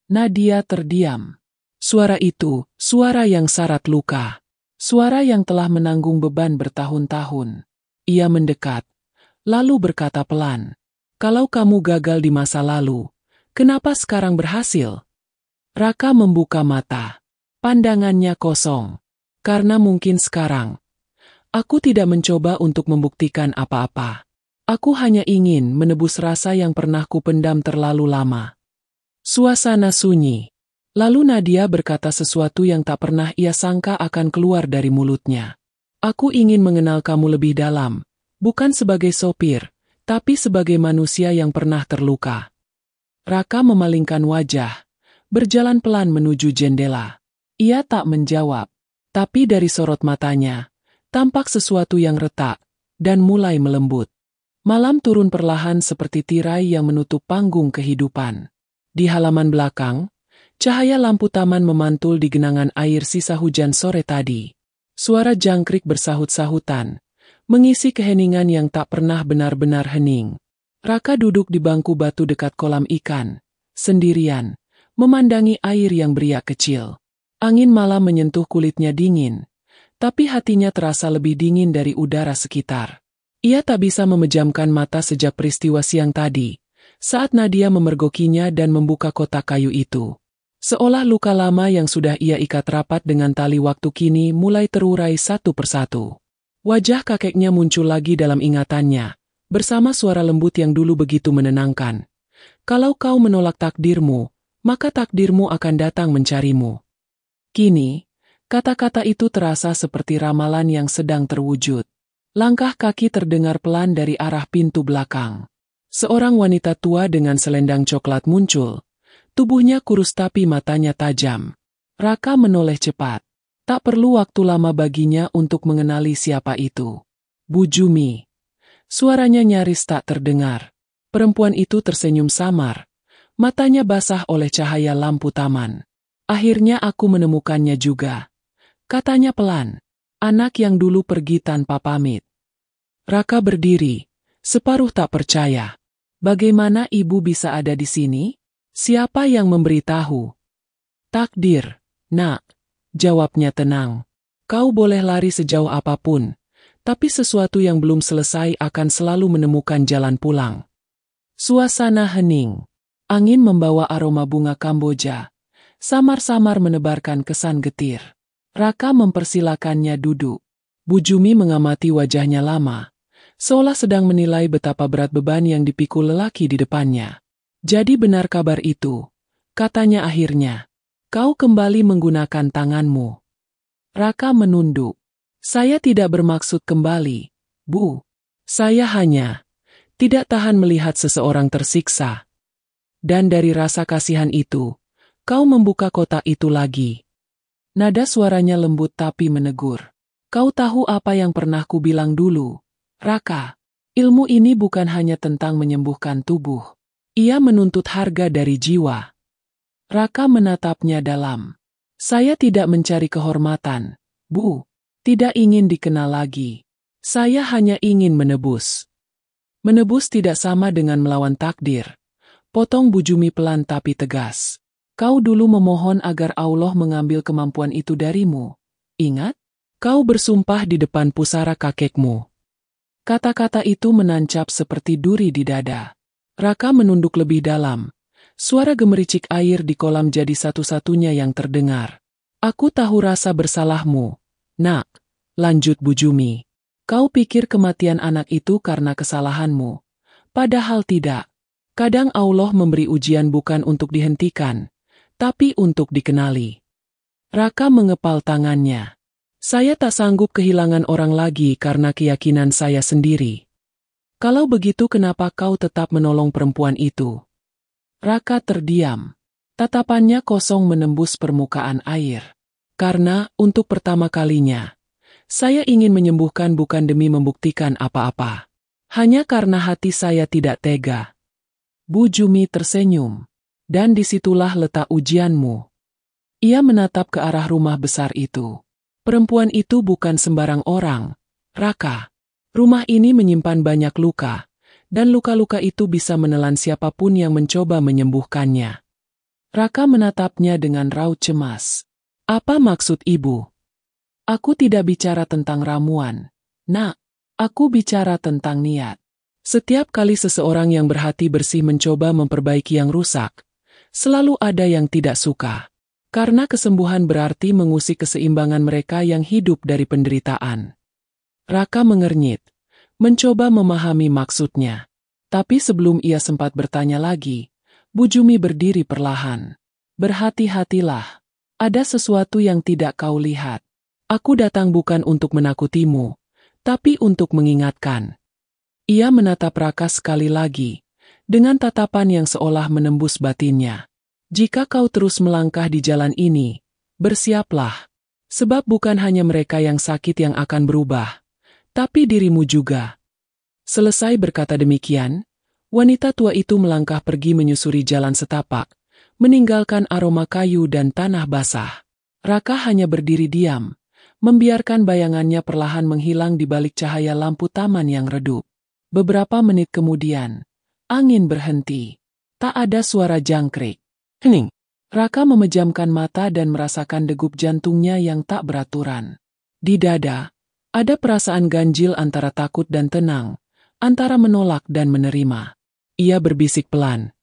Nadia terdiam. Suara itu, suara yang syarat luka. Suara yang telah menanggung beban bertahun-tahun. Ia mendekat, lalu berkata pelan, "Kalau kamu gagal di masa lalu, kenapa sekarang berhasil?" Raka membuka mata. Pandangannya kosong. Karena mungkin sekarang, aku tidak mencoba untuk membuktikan apa-apa. Aku hanya ingin menebus rasa yang pernah kupendam terlalu lama. Suasana sunyi. Lalu Nadia berkata sesuatu yang tak pernah ia sangka akan keluar dari mulutnya. Aku ingin mengenal kamu lebih dalam, bukan sebagai sopir, tapi sebagai manusia yang pernah terluka. Raka memalingkan wajah, berjalan pelan menuju jendela. Ia tak menjawab, tapi dari sorot matanya, tampak sesuatu yang retak, dan mulai melembut. Malam turun perlahan seperti tirai yang menutup panggung kehidupan. Di halaman belakang, cahaya lampu taman memantul di genangan air sisa hujan sore tadi. Suara jangkrik bersahut-sahutan, mengisi keheningan yang tak pernah benar-benar hening. Raka duduk di bangku batu dekat kolam ikan, sendirian, memandangi air yang beriak kecil. Angin malam menyentuh kulitnya dingin, tapi hatinya terasa lebih dingin dari udara sekitar. Ia tak bisa memejamkan mata sejak peristiwa siang tadi, saat Nadia memergokinya dan membuka kotak kayu itu. Seolah luka lama yang sudah ia ikat rapat dengan tali waktu kini mulai terurai satu persatu. Wajah kakeknya muncul lagi dalam ingatannya, bersama suara lembut yang dulu begitu menenangkan. Kalau kau menolak takdirmu, maka takdirmu akan datang mencarimu. Kini, kata-kata itu terasa seperti ramalan yang sedang terwujud. Langkah kaki terdengar pelan dari arah pintu belakang. Seorang wanita tua dengan selendang coklat muncul. Tubuhnya kurus tapi matanya tajam. Raka menoleh cepat. Tak perlu waktu lama baginya untuk mengenali siapa itu. Bu Jumi. Suaranya nyaris tak terdengar. Perempuan itu tersenyum samar. Matanya basah oleh cahaya lampu taman. Akhirnya aku menemukannya juga. Katanya pelan. Anak yang dulu pergi tanpa pamit. Raka berdiri, separuh tak percaya. Bagaimana ibu bisa ada di sini? Siapa yang memberitahu? Takdir, nak, jawabnya tenang. Kau boleh lari sejauh apapun, tapi sesuatu yang belum selesai akan selalu menemukan jalan pulang. Suasana hening. Angin membawa aroma bunga Kamboja. Samar-samar menebarkan kesan getir. Raka mempersilakannya duduk. Bu Jumi mengamati wajahnya lama, seolah sedang menilai betapa berat beban yang dipikul lelaki di depannya. Jadi benar kabar itu, katanya akhirnya. Kau kembali menggunakan tanganmu. Raka menunduk. Saya tidak bermaksud kembali, Bu. Saya hanya tidak tahan melihat seseorang tersiksa. Dan dari rasa kasihan itu, kau membuka kotak itu lagi. Nada suaranya lembut tapi menegur. Kau tahu apa yang pernah kubilang dulu, Raka? Ilmu ini bukan hanya tentang menyembuhkan tubuh. Ia menuntut harga dari jiwa. Raka menatapnya dalam. Saya tidak mencari kehormatan, Bu. Tidak ingin dikenal lagi. Saya hanya ingin menebus. Menebus tidak sama dengan melawan takdir. Potong Bu Jumi pelan tapi tegas. Kau dulu memohon agar Allah mengambil kemampuan itu darimu. Ingat? Kau bersumpah di depan pusara kakekmu. Kata-kata itu menancap seperti duri di dada. Raka menunduk lebih dalam. Suara gemericik air di kolam jadi satu-satunya yang terdengar. Aku tahu rasa bersalahmu, nak, lanjut Bujumi. Kau pikir kematian anak itu karena kesalahanmu. Padahal tidak. Kadang Allah memberi ujian bukan untuk dihentikan, tapi untuk dikenali. Raka mengepal tangannya. Saya tak sanggup kehilangan orang lagi karena keyakinan saya sendiri. Kalau begitu kenapa kau tetap menolong perempuan itu? Raka terdiam. Tatapannya kosong menembus permukaan air. Karena, untuk pertama kalinya, saya ingin menyembuhkan bukan demi membuktikan apa-apa. Hanya karena hati saya tidak tega. Bujumi tersenyum. Dan disitulah letak ujianmu. Ia menatap ke arah rumah besar itu. Perempuan itu bukan sembarang orang, Raka. Rumah ini menyimpan banyak luka, dan luka-luka itu bisa menelan siapapun yang mencoba menyembuhkannya. Raka menatapnya dengan raut cemas. Apa maksud ibu? Aku tidak bicara tentang ramuan, nak. Aku bicara tentang niat. Setiap kali seseorang yang berhati bersih mencoba memperbaiki yang rusak, selalu ada yang tidak suka. Karena kesembuhan berarti mengusik keseimbangan mereka yang hidup dari penderitaan. Raka mengernyit, mencoba memahami maksudnya. Tapi sebelum ia sempat bertanya lagi, Bujumi berdiri perlahan. Berhati-hatilah. Ada sesuatu yang tidak kau lihat. Aku datang bukan untuk menakutimu, tapi untuk mengingatkan. Ia menatap Raka sekali lagi, dengan tatapan yang seolah menembus batinnya. Jika kau terus melangkah di jalan ini, bersiaplah. Sebab bukan hanya mereka yang sakit yang akan berubah, tapi dirimu juga. Selesai berkata demikian, wanita tua itu melangkah pergi menyusuri jalan setapak, meninggalkan aroma kayu dan tanah basah. Raka hanya berdiri diam, membiarkan bayangannya perlahan menghilang di balik cahaya lampu taman yang redup. Beberapa menit kemudian, angin berhenti. Tak ada suara jangkrik. Hening. Raka memejamkan mata dan merasakan degup jantungnya yang tak beraturan. Di dada, ada perasaan ganjil antara takut dan tenang, antara menolak dan menerima. Ia berbisik pelan,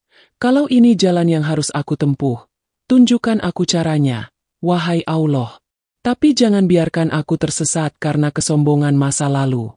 kalau ini jalan yang harus aku tempuh, tunjukkan aku caranya, wahai Allah. Tapi jangan biarkan aku tersesat karena kesombongan masa lalu.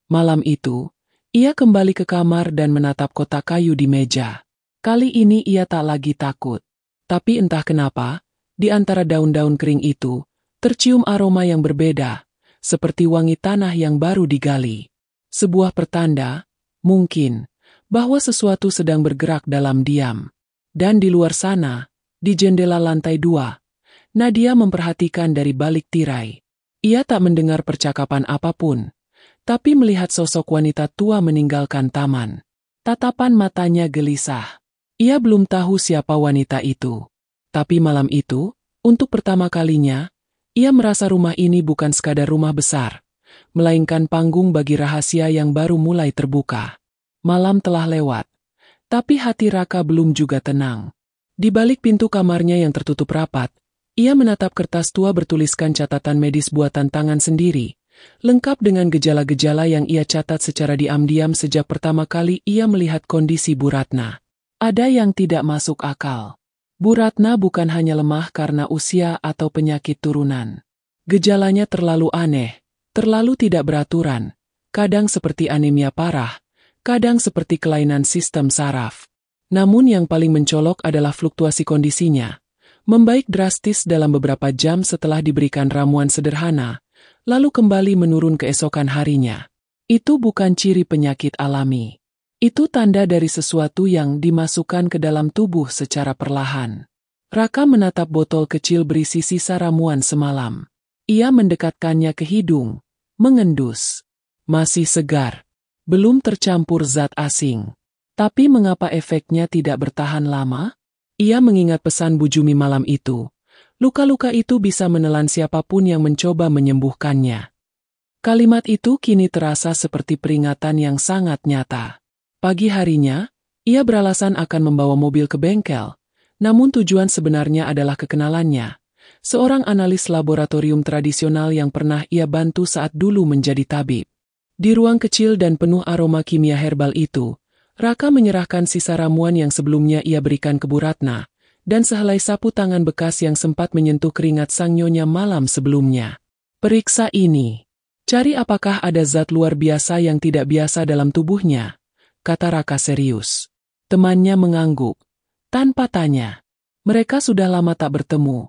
Malam itu, ia kembali ke kamar dan menatap kotak kayu di meja. Kali ini ia tak lagi takut. Tapi entah kenapa, di antara daun-daun kering itu, tercium aroma yang berbeda, seperti wangi tanah yang baru digali. Sebuah pertanda, mungkin, bahwa sesuatu sedang bergerak dalam diam. Dan di luar sana, di jendela lantai 2, Nadia memperhatikan dari balik tirai. Ia tak mendengar percakapan apapun, tapi melihat sosok wanita tua meninggalkan taman. Tatapan matanya gelisah. Ia belum tahu siapa wanita itu. Tapi malam itu, untuk pertama kalinya, ia merasa rumah ini bukan sekadar rumah besar, melainkan panggung bagi rahasia yang baru mulai terbuka. Malam telah lewat, tapi hati Raka belum juga tenang. Di balik pintu kamarnya yang tertutup rapat, ia menatap kertas tua bertuliskan catatan medis buatan tangan sendiri, lengkap dengan gejala-gejala yang ia catat secara diam-diam sejak pertama kali ia melihat kondisi Bu Ratna. Ada yang tidak masuk akal. Bu Ratna bukan hanya lemah karena usia atau penyakit turunan. Gejalanya terlalu aneh, terlalu tidak beraturan, kadang seperti anemia parah, kadang seperti kelainan sistem saraf. Namun yang paling mencolok adalah fluktuasi kondisinya. Membaik drastis dalam beberapa jam setelah diberikan ramuan sederhana, lalu kembali menurun keesokan harinya. Itu bukan ciri penyakit alami. Itu tanda dari sesuatu yang dimasukkan ke dalam tubuh secara perlahan. Raka menatap botol kecil berisi sisa ramuan semalam. Ia mendekatkannya ke hidung, mengendus. Masih segar. Belum tercampur zat asing. Tapi mengapa efeknya tidak bertahan lama? Ia mengingat pesan Bujumi malam itu. Luka-luka itu bisa menelan siapapun yang mencoba menyembuhkannya. Kalimat itu kini terasa seperti peringatan yang sangat nyata. Pagi harinya, ia beralasan akan membawa mobil ke bengkel, namun tujuan sebenarnya adalah kekenalannya, seorang analis laboratorium tradisional yang pernah ia bantu saat dulu menjadi tabib. Di ruang kecil dan penuh aroma kimia herbal itu, Raka menyerahkan sisa ramuan yang sebelumnya ia berikan ke Bu Ratna, dan sehelai sapu tangan bekas yang sempat menyentuh keringat sang nyonya malam sebelumnya. Periksa ini. Cari apakah ada zat luar biasa yang tidak biasa dalam tubuhnya, kata Raka serius. Temannya mengangguk. Tanpa tanya. Mereka sudah lama tak bertemu.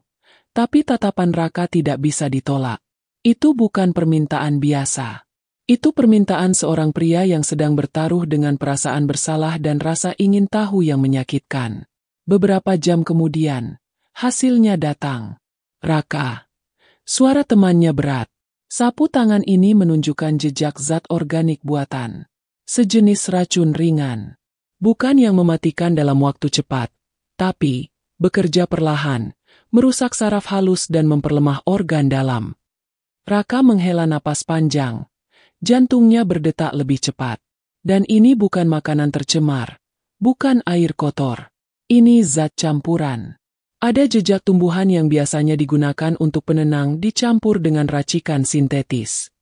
Tapi tatapan Raka tidak bisa ditolak. Itu bukan permintaan biasa. Itu permintaan seorang pria yang sedang bertaruh dengan perasaan bersalah dan rasa ingin tahu yang menyakitkan. Beberapa jam kemudian, hasilnya datang. Raka. Suara temannya berat. Sapu tangan ini menunjukkan jejak zat organik buatan. Sejenis racun ringan. Bukan yang mematikan dalam waktu cepat, tapi bekerja perlahan, merusak saraf halus dan memperlemah organ dalam. Raka menghela napas panjang. Jantungnya berdetak lebih cepat. Dan ini bukan makanan tercemar. Bukan air kotor. Ini zat campuran. Ada jejak tumbuhan yang biasanya digunakan untuk penenang dicampur dengan racikan sintetis.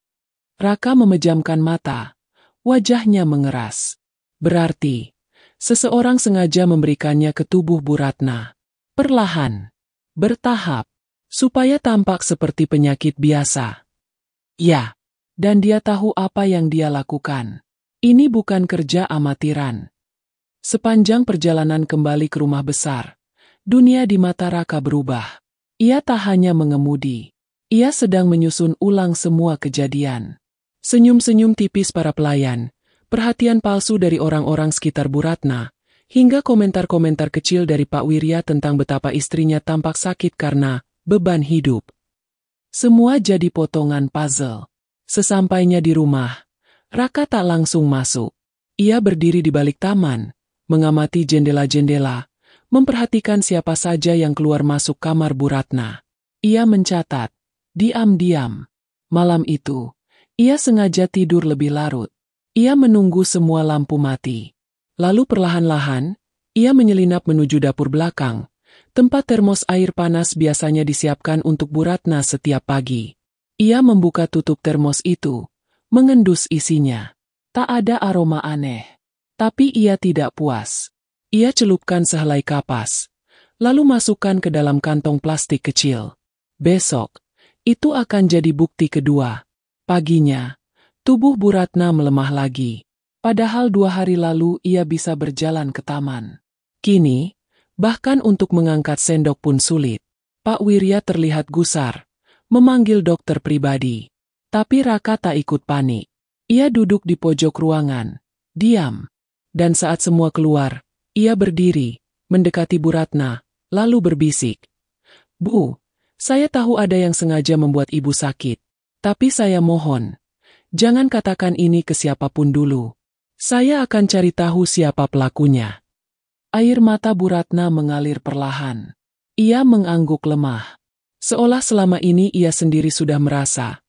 Raka memejamkan mata. Wajahnya mengeras. Berarti, seseorang sengaja memberikannya ke tubuh Bu Ratna. Perlahan. Bertahap. Supaya tampak seperti penyakit biasa. Ya. Dan dia tahu apa yang dia lakukan. Ini bukan kerja amatiran. Sepanjang perjalanan kembali ke rumah besar, dunia di mata Raka berubah. Ia tak hanya mengemudi. Ia sedang menyusun ulang semua kejadian. Senyum-senyum tipis para pelayan, perhatian palsu dari orang-orang sekitar Bu Ratna, hingga komentar-komentar kecil dari Pak Wirya tentang betapa istrinya tampak sakit karena beban hidup. Semua jadi potongan puzzle. Sesampainya di rumah, Raka tak langsung masuk. Ia berdiri di balik taman, mengamati jendela-jendela, memperhatikan siapa saja yang keluar masuk kamar Bu Ratna. Ia mencatat, diam-diam. Malam itu, ia sengaja tidur lebih larut. Ia menunggu semua lampu mati. Lalu perlahan-lahan, ia menyelinap menuju dapur belakang, tempat termos air panas biasanya disiapkan untuk Bu Ratna setiap pagi. Ia membuka tutup termos itu, mengendus isinya. Tak ada aroma aneh. Tapi ia tidak puas. Ia celupkan sehelai kapas, lalu masukkan ke dalam kantong plastik kecil. Besok, itu akan jadi bukti kedua. Paginya, tubuh Bu Ratna melemah lagi. Padahal 2 hari lalu ia bisa berjalan ke taman. Kini, bahkan untuk mengangkat sendok pun sulit. Pak Wirya terlihat gusar. Memanggil dokter pribadi. Tapi Raka tak ikut panik. Ia duduk di pojok ruangan, diam. Dan saat semua keluar, ia berdiri, mendekati Bu Ratna, lalu berbisik. Bu, saya tahu ada yang sengaja membuat ibu sakit. Tapi saya mohon, jangan katakan ini ke siapapun dulu. Saya akan cari tahu siapa pelakunya. Air mata Bu Ratna mengalir perlahan. Ia mengangguk lemah. Seolah selama ini ia sendiri sudah merasa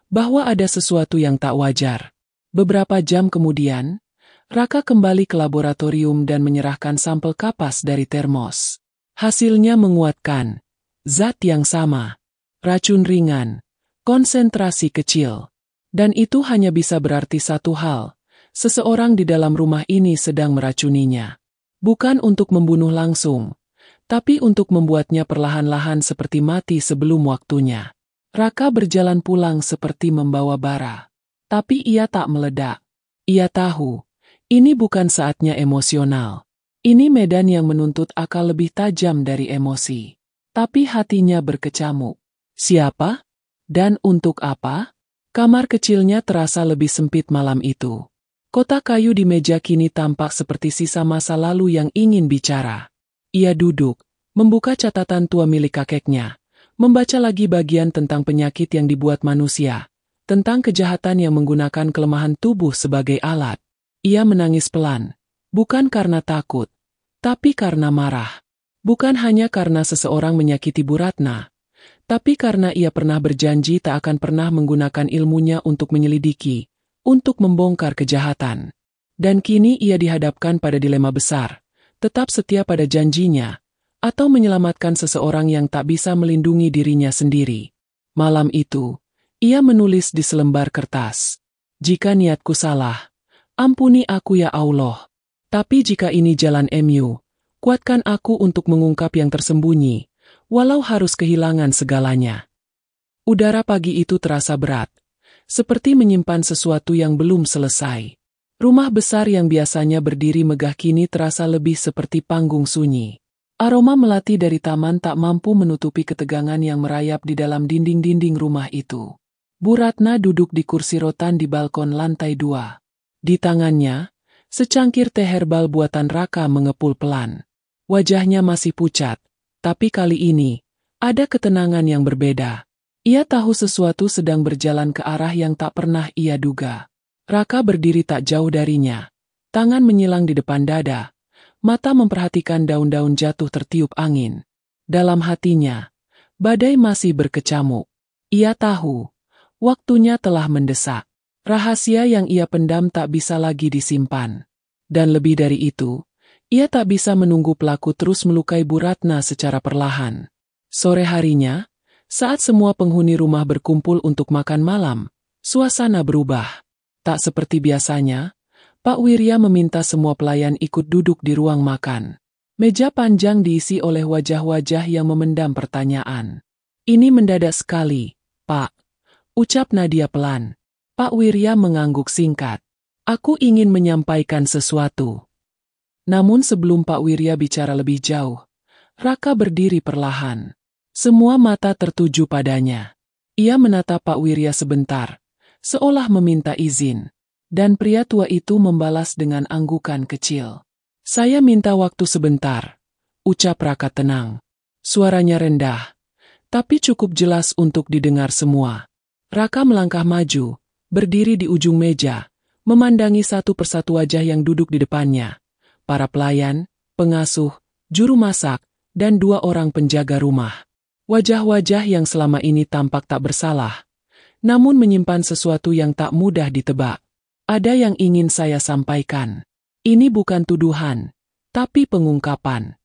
bahwa ada sesuatu yang tak wajar. Beberapa jam kemudian, Raka kembali ke laboratorium dan menyerahkan sampel kapas dari termos. Hasilnya menguatkan. Zat yang sama. Racun ringan. Konsentrasi kecil. Dan itu hanya bisa berarti satu hal. Seseorang di dalam rumah ini sedang meracuninya. Bukan untuk membunuh langsung, tapi untuk membuatnya perlahan-lahan seperti mati sebelum waktunya. Raka berjalan pulang seperti membawa bara. Tapi ia tak meledak. Ia tahu, ini bukan saatnya emosional. Ini medan yang menuntut akal lebih tajam dari emosi. Tapi hatinya berkecamuk. Siapa? Dan untuk apa? Kamar kecilnya terasa lebih sempit malam itu. Kotak kayu di meja kini tampak seperti sisa masa lalu yang ingin bicara. Ia duduk, membuka catatan tua milik kakeknya, membaca lagi bagian tentang penyakit yang dibuat manusia, tentang kejahatan yang menggunakan kelemahan tubuh sebagai alat. Ia menangis pelan, bukan karena takut, tapi karena marah. Bukan hanya karena seseorang menyakiti Bu Ratna, tapi karena ia pernah berjanji tak akan pernah menggunakan ilmunya untuk menyelidiki, untuk membongkar kejahatan. Dan kini ia dihadapkan pada dilema besar. Tetap setia pada janjinya, atau menyelamatkan seseorang yang tak bisa melindungi dirinya sendiri. Malam itu, ia menulis di selembar kertas. Jika niatku salah, ampuni aku ya Allah. Tapi jika ini jalan MU, Kuatkan aku untuk mengungkap yang tersembunyi, walau harus kehilangan segalanya. Udara pagi itu terasa berat, seperti menyimpan sesuatu yang belum selesai. Rumah besar yang biasanya berdiri megah kini terasa lebih seperti panggung sunyi. Aroma melati dari taman tak mampu menutupi ketegangan yang merayap di dalam dinding-dinding rumah itu. Bu Ratna duduk di kursi rotan di balkon lantai 2. Di tangannya, secangkir teh herbal buatan Raka mengepul pelan. Wajahnya masih pucat, tapi kali ini, ada ketenangan yang berbeda. Ia tahu sesuatu sedang berjalan ke arah yang tak pernah ia duga. Raka berdiri tak jauh darinya, tangan menyilang di depan dada, mata memperhatikan daun-daun jatuh tertiup angin. Dalam hatinya, badai masih berkecamuk. Ia tahu, waktunya telah mendesak. Rahasia yang ia pendam tak bisa lagi disimpan. Dan lebih dari itu, ia tak bisa menunggu pelaku terus melukai Bu Ratna secara perlahan. Sore harinya, saat semua penghuni rumah berkumpul untuk makan malam, suasana berubah. Tak seperti biasanya, Pak Wirya meminta semua pelayan ikut duduk di ruang makan. Meja panjang diisi oleh wajah-wajah yang memendam pertanyaan. "Ini mendadak sekali, Pak," ucap Nadia pelan. Pak Wirya mengangguk singkat. "Aku ingin menyampaikan sesuatu." Namun sebelum Pak Wirya bicara lebih jauh, Raka berdiri perlahan. Semua mata tertuju padanya. Ia menatap Pak Wirya sebentar, seolah meminta izin. Dan pria tua itu membalas dengan anggukan kecil. "Saya minta waktu sebentar," ucap Raka tenang. Suaranya rendah, tapi cukup jelas untuk didengar semua. Raka melangkah maju, berdiri di ujung meja, memandangi satu persatu wajah yang duduk di depannya. Para pelayan, pengasuh, juru masak, dan 2 orang penjaga rumah. Wajah-wajah yang selama ini tampak tak bersalah, namun menyimpan sesuatu yang tak mudah ditebak. "Ada yang ingin saya sampaikan. Ini bukan tuduhan, tapi pengungkapan."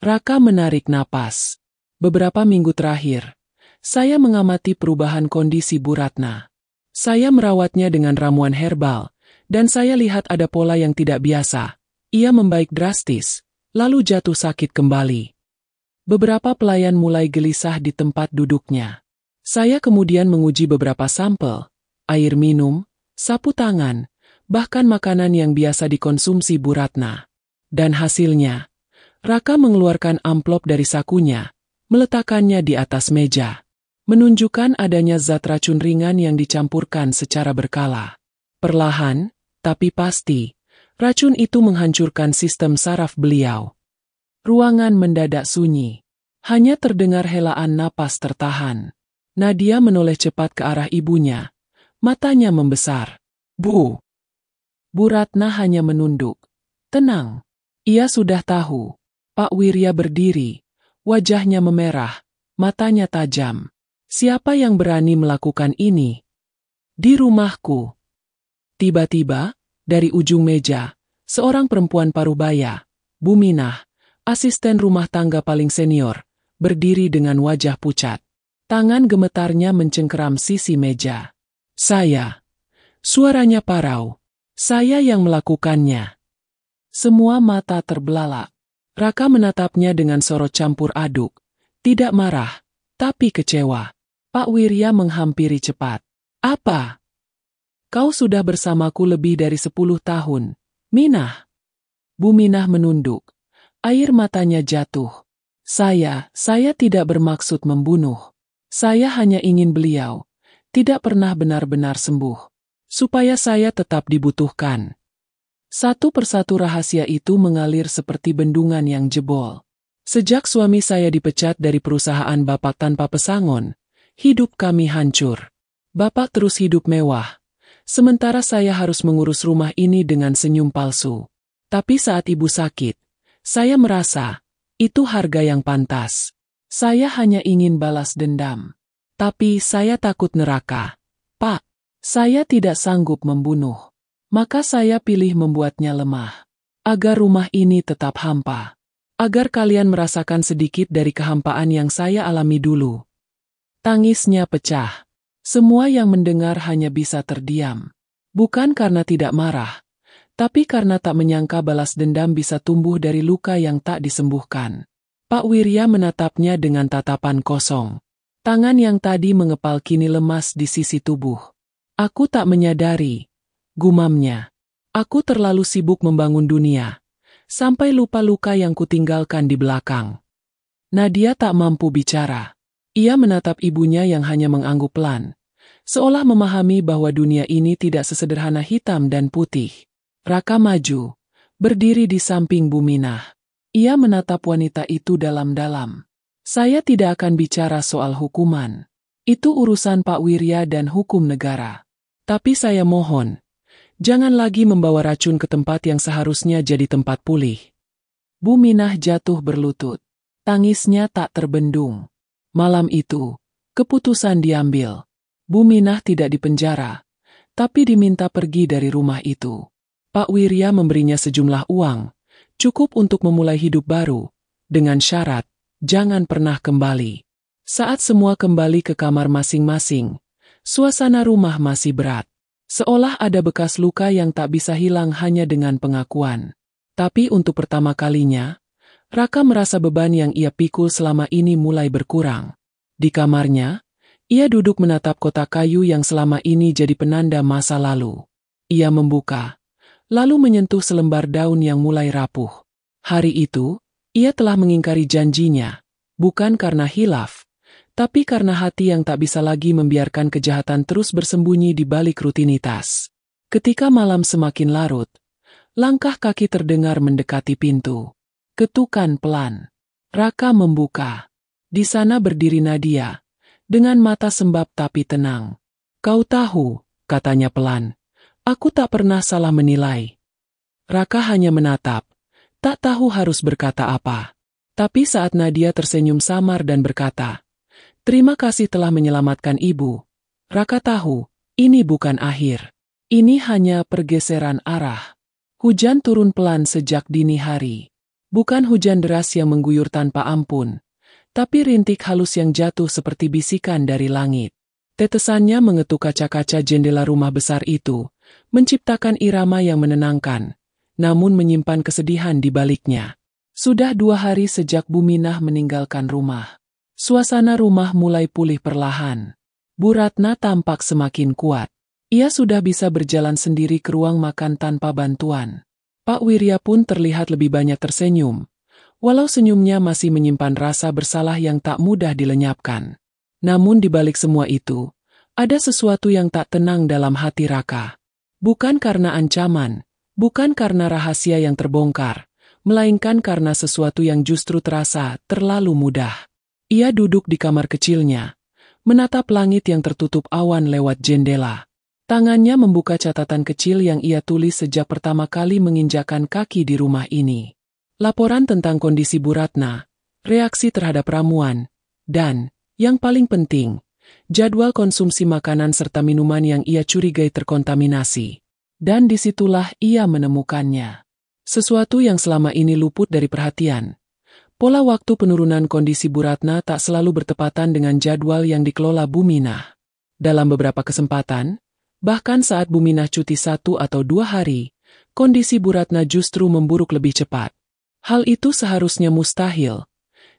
Raka menarik napas. "Beberapa minggu terakhir, saya mengamati perubahan kondisi Bu Ratna. Saya merawatnya dengan ramuan herbal, dan saya lihat ada pola yang tidak biasa. Ia membaik drastis, lalu jatuh sakit kembali." Beberapa pelayan mulai gelisah di tempat duduknya. Saya kemudian menguji beberapa sampel, air minum, sapu tangan, bahkan makanan yang biasa dikonsumsi Bu Ratna. Dan hasilnya, Raka mengeluarkan amplop dari sakunya, meletakkannya di atas meja, menunjukkan adanya zat racun ringan yang dicampurkan secara berkala. Perlahan, tapi pasti, racun itu menghancurkan sistem saraf beliau. Ruangan mendadak sunyi. Hanya terdengar helaan napas tertahan. Nadia menoleh cepat ke arah ibunya. Matanya membesar. "Bu." Bu Ratna hanya menunduk. "Tenang." Ia sudah tahu. Pak Wirya berdiri. Wajahnya memerah. Matanya tajam. "Siapa yang berani melakukan ini?" "Di rumahku." Tiba-tiba, dari ujung meja, seorang perempuan parubaya, Bu Minah, asisten rumah tangga paling senior, berdiri dengan wajah pucat. Tangan gemetarnya mencengkeram sisi meja. "Saya." Suaranya parau. "Saya yang melakukannya." Semua mata terbelalak. Raka menatapnya dengan sorot campur aduk. Tidak marah, tapi kecewa. Pak Wirya menghampiri cepat. "Apa? Kau sudah bersamaku lebih dari 10 tahun, Minah." Bu Minah menunduk. Air matanya jatuh. Saya tidak bermaksud membunuh. Saya hanya ingin beliau tidak pernah benar-benar sembuh, supaya saya tetap dibutuhkan." Satu persatu rahasia itu mengalir seperti bendungan yang jebol. "Sejak suami saya dipecat dari perusahaan Bapak tanpa pesangon, hidup kami hancur. Bapak terus hidup mewah, sementara saya harus mengurus rumah ini dengan senyum palsu. Tapi saat ibu sakit, saya merasa itu harga yang pantas. Saya hanya ingin balas dendam. Tapi saya takut neraka. Pak, saya tidak sanggup membunuh. Maka saya pilih membuatnya lemah. Agar rumah ini tetap hampa. Agar kalian merasakan sedikit dari kehampaan yang saya alami dulu." Tangisnya pecah. Semua yang mendengar hanya bisa terdiam. Bukan karena tidak marah, Tapi karena tak menyangka balas dendam bisa tumbuh dari luka yang tak disembuhkan. Pak Wirya menatapnya dengan tatapan kosong. Tangan yang tadi mengepal kini lemas di sisi tubuh. Aku tak menyadari, gumamnya. Aku terlalu sibuk membangun dunia, sampai lupa luka yang kutinggalkan di belakang. Nadia tak mampu bicara. Ia menatap ibunya yang hanya mengangguk pelan, seolah memahami bahwa dunia ini tidak sesederhana hitam dan putih. Raka maju, berdiri di samping Buminah. Ia menatap wanita itu dalam-dalam. Saya tidak akan bicara soal hukuman. Itu urusan Pak Wirya dan hukum negara. Tapi saya mohon, jangan lagi membawa racun ke tempat yang seharusnya jadi tempat pulih. Buminah jatuh berlutut. Tangisnya tak terbendung. Malam itu, keputusan diambil. Buminah tidak dipenjara, tapi diminta pergi dari rumah itu. Pak Wirya memberinya sejumlah uang, cukup untuk memulai hidup baru, dengan syarat, jangan pernah kembali. Saat semua kembali ke kamar masing-masing, suasana rumah masih berat. Seolah ada bekas luka yang tak bisa hilang hanya dengan pengakuan. Tapi untuk pertama kalinya, Raka merasa beban yang ia pikul selama ini mulai berkurang. Di kamarnya, ia duduk menatap kotak kayu yang selama ini jadi penanda masa lalu. Ia membuka, lalu menyentuh selembar daun yang mulai rapuh. Hari itu, ia telah mengingkari janjinya, bukan karena hilaf, tapi karena hati yang tak bisa lagi membiarkan kejahatan terus bersembunyi di balik rutinitas. Ketika malam semakin larut, langkah kaki terdengar mendekati pintu. Ketukan pelan. Raka membuka. Di sana berdiri Nadia, dengan mata sembab tapi tenang. Kau tahu, katanya pelan, aku tak pernah salah menilai. Raka hanya menatap, tak tahu harus berkata apa. Tapi saat Nadia tersenyum samar dan berkata, terima kasih telah menyelamatkan ibu. Raka tahu, ini bukan akhir. Ini hanya pergeseran arah. Hujan turun pelan sejak dini hari. Bukan hujan deras yang mengguyur tanpa ampun, tapi rintik halus yang jatuh seperti bisikan dari langit. Tetesannya mengetuk kaca-kaca jendela rumah besar itu, menciptakan irama yang menenangkan, namun menyimpan kesedihan di baliknya. Sudah 2 hari sejak Buminah meninggalkan rumah. Suasana rumah mulai pulih perlahan. Bu Ratna tampak semakin kuat. Ia sudah bisa berjalan sendiri ke ruang makan tanpa bantuan. Pak Wirya pun terlihat lebih banyak tersenyum, walau senyumnya masih menyimpan rasa bersalah yang tak mudah dilenyapkan. Namun di balik semua itu, ada sesuatu yang tak tenang dalam hati Raka. Bukan karena ancaman, bukan karena rahasia yang terbongkar, melainkan karena sesuatu yang justru terasa terlalu mudah. Ia duduk di kamar kecilnya, menatap langit yang tertutup awan lewat jendela. Tangannya membuka catatan kecil yang ia tulis sejak pertama kali menginjakan kaki di rumah ini. Laporan tentang kondisi Bu Ratna, reaksi terhadap ramuan, dan, yang paling penting, jadwal konsumsi makanan serta minuman yang ia curigai terkontaminasi. Dan disitulah ia menemukannya. Sesuatu yang selama ini luput dari perhatian. Pola waktu penurunan kondisi Bu Ratna tak selalu bertepatan dengan jadwal yang dikelola Buminah. Dalam beberapa kesempatan, bahkan saat Buminah cuti 1 atau 2 hari, kondisi Bu Ratna justru memburuk lebih cepat. Hal itu seharusnya mustahil,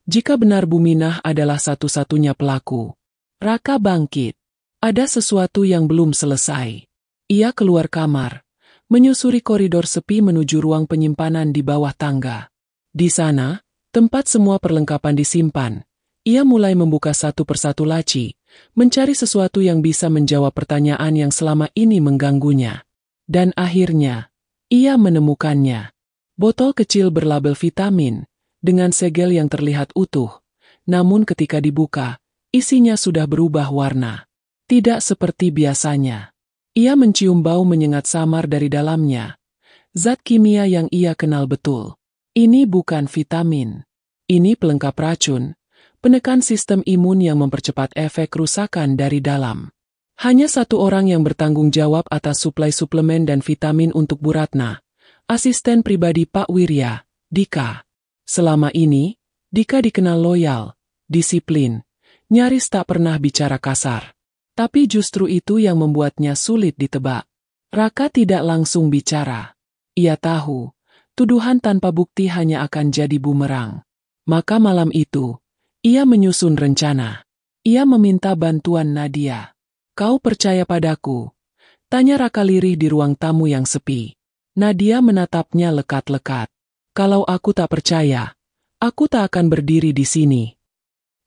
jika benar Buminah adalah satu-satunya pelaku. Raka bangkit. Ada sesuatu yang belum selesai. Ia keluar kamar, menyusuri koridor sepi menuju ruang penyimpanan di bawah tangga. Di sana, tempat semua perlengkapan disimpan, ia mulai membuka satu persatu laci, mencari sesuatu yang bisa menjawab pertanyaan yang selama ini mengganggunya. Dan akhirnya, ia menemukannya. Botol kecil berlabel vitamin, dengan segel yang terlihat utuh. Namun ketika dibuka, isinya sudah berubah warna. Tidak seperti biasanya. Ia mencium bau menyengat samar dari dalamnya. Zat kimia yang ia kenal betul. Ini bukan vitamin. Ini pelengkap racun. Penekan sistem imun yang mempercepat efek kerusakan dari dalam. Hanya satu orang yang bertanggung jawab atas suplai suplemen dan vitamin untuk Bu Ratna, asisten pribadi Pak Wirya, Dika. Selama ini, Dika dikenal loyal, disiplin, nyaris tak pernah bicara kasar. Tapi justru itu yang membuatnya sulit ditebak. Raka tidak langsung bicara. Ia tahu, tuduhan tanpa bukti hanya akan jadi bumerang. Maka malam itu, ia menyusun rencana. Ia meminta bantuan Nadia. "Kau percaya padaku?" tanya Raka lirih di ruang tamu yang sepi. Nadia menatapnya lekat-lekat. "Kalau aku tak percaya, aku tak akan berdiri di sini."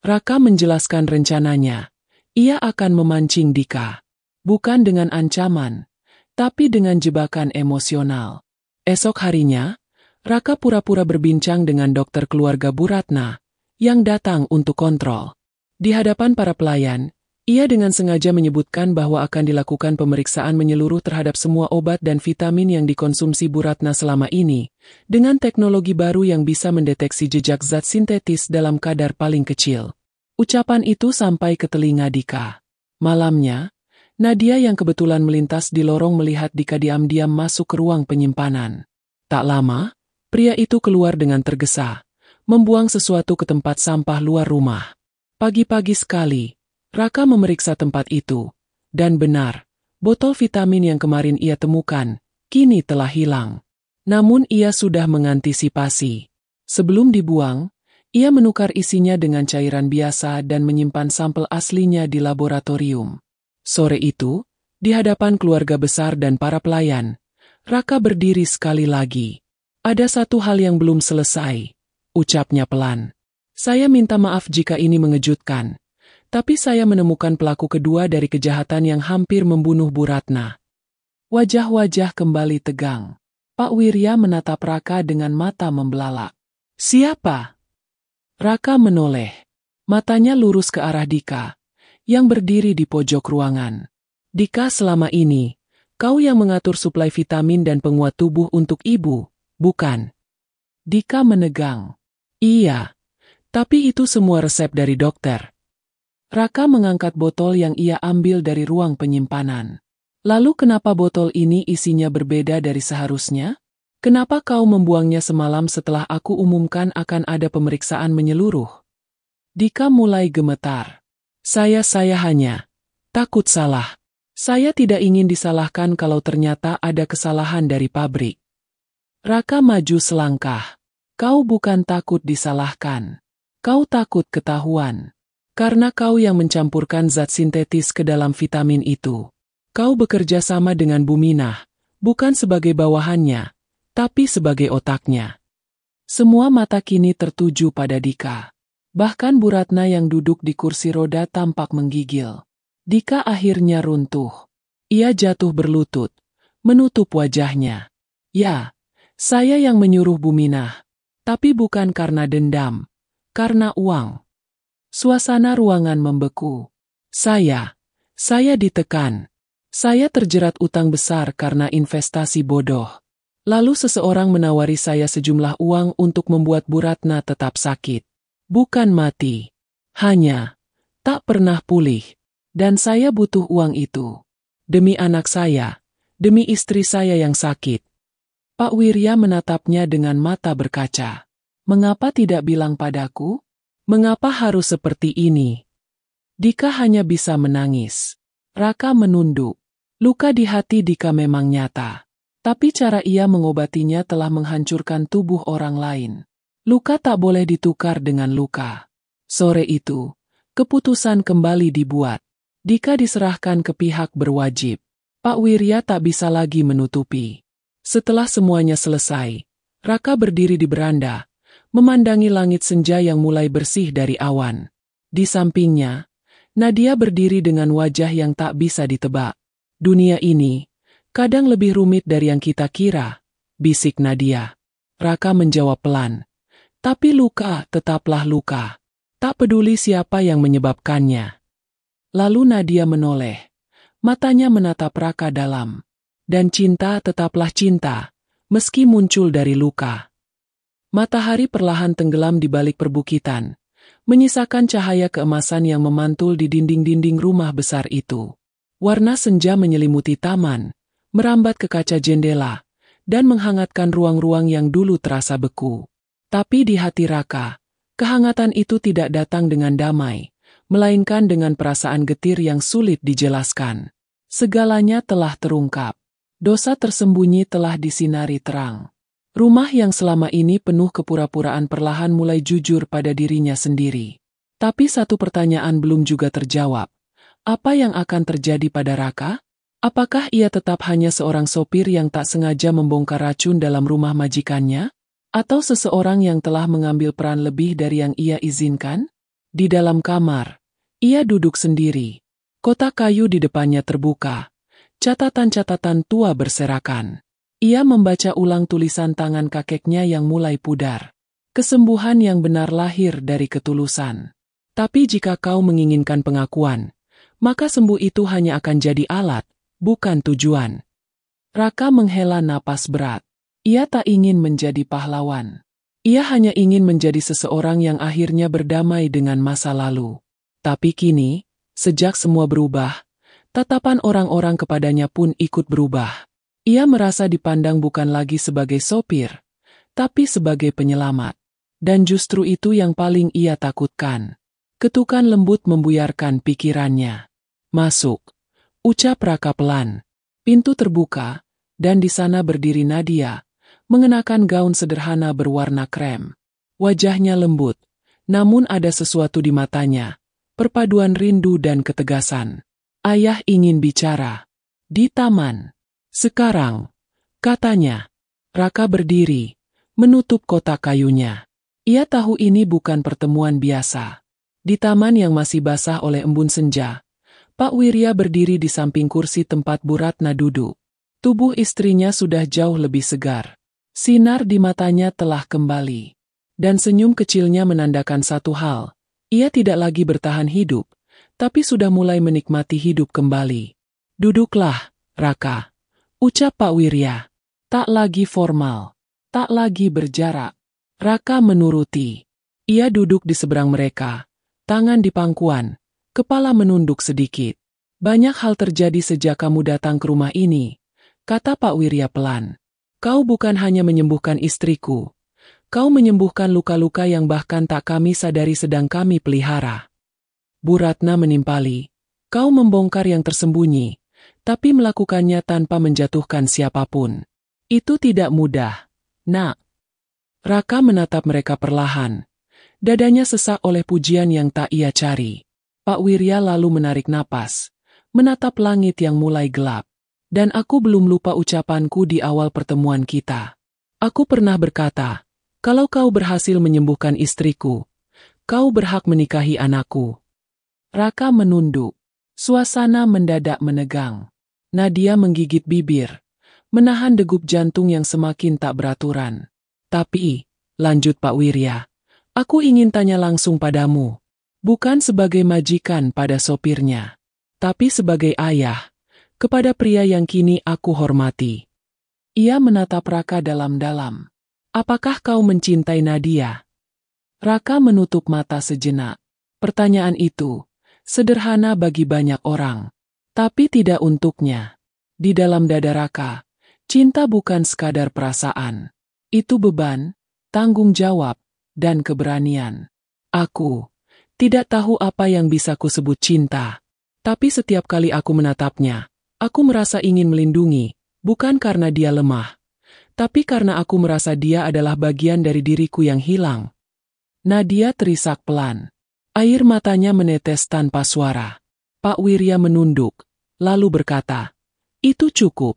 Raka menjelaskan rencananya. Ia akan memancing Dika. Bukan dengan ancaman, tapi dengan jebakan emosional. Esok harinya, Raka pura-pura berbincang dengan dokter keluarga Bu Ratna, yang datang untuk kontrol. Di hadapan para pelayan, ia dengan sengaja menyebutkan bahwa akan dilakukan pemeriksaan menyeluruh terhadap semua obat dan vitamin yang dikonsumsi Bu Ratna selama ini, dengan teknologi baru yang bisa mendeteksi jejak zat sintetis dalam kadar paling kecil. Ucapan itu sampai ke telinga Dika. Malamnya, Nadia yang kebetulan melintas di lorong melihat Dika diam-diam masuk ke ruang penyimpanan. Tak lama, pria itu keluar dengan tergesa, membuang sesuatu ke tempat sampah luar rumah. Pagi-pagi sekali, Raka memeriksa tempat itu, dan benar, botol vitamin yang kemarin ia temukan, kini telah hilang. Namun ia sudah mengantisipasi. Sebelum dibuang, ia menukar isinya dengan cairan biasa dan menyimpan sampel aslinya di laboratorium. Sore itu, di hadapan keluarga besar dan para pelayan, Raka berdiri sekali lagi. "Ada satu hal yang belum selesai," ucapnya pelan. "Saya minta maaf jika ini mengejutkan, tapi saya menemukan pelaku kedua dari kejahatan yang hampir membunuh Bu Ratna." Wajah-wajah kembali tegang. Pak Wirya menatap Raka dengan mata membelalak. "Siapa?" Raka menoleh. Matanya lurus ke arah Dika, yang berdiri di pojok ruangan. "Dika, selama ini, kau yang mengatur suplai vitamin dan penguat tubuh untuk ibu, bukan?" Dika menegang. "Iya, tapi itu semua resep dari dokter." Raka mengangkat botol yang ia ambil dari ruang penyimpanan. "Lalu kenapa botol ini isinya berbeda dari seharusnya? Kenapa kau membuangnya semalam setelah aku umumkan akan ada pemeriksaan menyeluruh?" Dika mulai gemetar. Saya hanya takut salah. Saya tidak ingin disalahkan kalau ternyata ada kesalahan dari pabrik." Raka maju selangkah. "Kau bukan takut disalahkan. Kau takut ketahuan. Karena kau yang mencampurkan zat sintetis ke dalam vitamin itu. Kau bekerja sama dengan Bu Minah, bukan sebagai bawahannya, tapi sebagai otaknya." Semua mata kini tertuju pada Dika. Bahkan Bu Ratna yang duduk di kursi roda tampak menggigil. Dika akhirnya runtuh. Ia jatuh berlutut, menutup wajahnya. "Ya, saya yang menyuruh Bu Minah. Tapi bukan karena dendam, karena uang." Suasana ruangan membeku. Saya ditekan. Saya terjerat utang besar karena investasi bodoh. Lalu seseorang menawari saya sejumlah uang untuk membuat Bu Ratna tetap sakit. Bukan mati. Hanya tak pernah pulih. Dan saya butuh uang itu. Demi anak saya, demi istri saya yang sakit. Pak Wirya menatapnya dengan mata berkaca. "Mengapa tidak bilang padaku? Mengapa harus seperti ini?" Dika hanya bisa menangis. Raka menunduk. Luka di hati Dika memang nyata. Tapi cara ia mengobatinya telah menghancurkan tubuh orang lain. Luka tak boleh ditukar dengan luka. Sore itu, keputusan kembali dibuat. Dika diserahkan ke pihak berwajib. Pak Wirya tak bisa lagi menutupi. Setelah semuanya selesai, Raka berdiri di beranda, memandangi langit senja yang mulai bersih dari awan. Di sampingnya, Nadia berdiri dengan wajah yang tak bisa ditebak. "Dunia ini kadang lebih rumit dari yang kita kira," bisik Nadia. Raka menjawab pelan. "Tapi luka tetaplah luka. Tak peduli siapa yang menyebabkannya." Lalu Nadia menoleh. Matanya menatap Raka dalam. "Dan cinta tetaplah cinta, meski muncul dari luka." Matahari perlahan tenggelam di balik perbukitan, menyisakan cahaya keemasan yang memantul di dinding-dinding rumah besar itu. Warna senja menyelimuti taman, merambat ke kaca jendela, dan menghangatkan ruang-ruang yang dulu terasa beku. Tapi di hati Raka, kehangatan itu tidak datang dengan damai, melainkan dengan perasaan getir yang sulit dijelaskan. Segalanya telah terungkap. Dosa tersembunyi telah disinari terang. Rumah yang selama ini penuh kepura-puraan perlahan mulai jujur pada dirinya sendiri. Tapi satu pertanyaan belum juga terjawab. Apa yang akan terjadi pada Raka? Apakah ia tetap hanya seorang sopir yang tak sengaja membongkar racun dalam rumah majikannya? Atau seseorang yang telah mengambil peran lebih dari yang ia izinkan? Di dalam kamar, ia duduk sendiri. Kotak kayu di depannya terbuka. Catatan-catatan tua berserakan. Ia membaca ulang tulisan tangan kakeknya yang mulai pudar. Kesembuhan yang benar lahir dari ketulusan. Tapi jika kau menginginkan pengakuan, maka sembuh itu hanya akan jadi alat, bukan tujuan. Raka menghela napas berat. Ia tak ingin menjadi pahlawan. Ia hanya ingin menjadi seseorang yang akhirnya berdamai dengan masa lalu. Tapi kini, sejak semua berubah, tatapan orang-orang kepadanya pun ikut berubah. Ia merasa dipandang bukan lagi sebagai sopir, tapi sebagai penyelamat. Dan justru itu yang paling ia takutkan. Ketukan lembut membuyarkan pikirannya. Masuk, ucap Raka pelan. Pintu terbuka, dan di sana berdiri Nadia, mengenakan gaun sederhana berwarna krem. Wajahnya lembut, namun ada sesuatu di matanya, perpaduan rindu dan ketegasan. Ayah ingin bicara. Di taman. Sekarang, katanya. Raka berdiri, menutup kotak kayunya. Ia tahu ini bukan pertemuan biasa. Di taman yang masih basah oleh embun senja, Pak Wirya berdiri di samping kursi tempat Bu Ratna duduk. Tubuh istrinya sudah jauh lebih segar. Sinar di matanya telah kembali. Dan senyum kecilnya menandakan satu hal. Ia tidak lagi bertahan hidup, tapi sudah mulai menikmati hidup kembali. Duduklah, Raka, ucap Pak Wirya. Tak lagi formal, tak lagi berjarak. Raka menuruti. Ia duduk di seberang mereka. Tangan di pangkuan, kepala menunduk sedikit. Banyak hal terjadi sejak kamu datang ke rumah ini, kata Pak Wirya pelan. Kau bukan hanya menyembuhkan istriku, kau menyembuhkan luka-luka yang bahkan tak kami sadari sedang kami pelihara. Bu Ratna menimpali, kau membongkar yang tersembunyi, tapi melakukannya tanpa menjatuhkan siapapun. Itu tidak mudah, Nak. Raka menatap mereka perlahan. Dadanya sesak oleh pujian yang tak ia cari. Pak Wirya lalu menarik napas, menatap langit yang mulai gelap. Dan aku belum lupa ucapanku di awal pertemuan kita. Aku pernah berkata, kalau kau berhasil menyembuhkan istriku, kau berhak menikahi anakku. Raka menunduk. Suasana mendadak menegang. Nadia menggigit bibir, menahan degup jantung yang semakin tak beraturan. Tapi, lanjut Pak Wirya, aku ingin tanya langsung padamu, bukan sebagai majikan pada sopirnya, tapi sebagai ayah, kepada pria yang kini aku hormati. Ia menatap Raka dalam-dalam. Apakah kau mencintai Nadia? Raka menutup mata sejenak. Pertanyaan itu sederhana bagi banyak orang, tapi tidak untuknya. Di dalam dada Raka, cinta bukan sekadar perasaan. Itu beban, tanggung jawab, dan keberanian. Aku tidak tahu apa yang bisa kusebut cinta, tapi setiap kali aku menatapnya, aku merasa ingin melindungi, bukan karena dia lemah, tapi karena aku merasa dia adalah bagian dari diriku yang hilang. Nadia terisak pelan. Air matanya menetes tanpa suara. Pak Wirya menunduk, lalu berkata, itu cukup.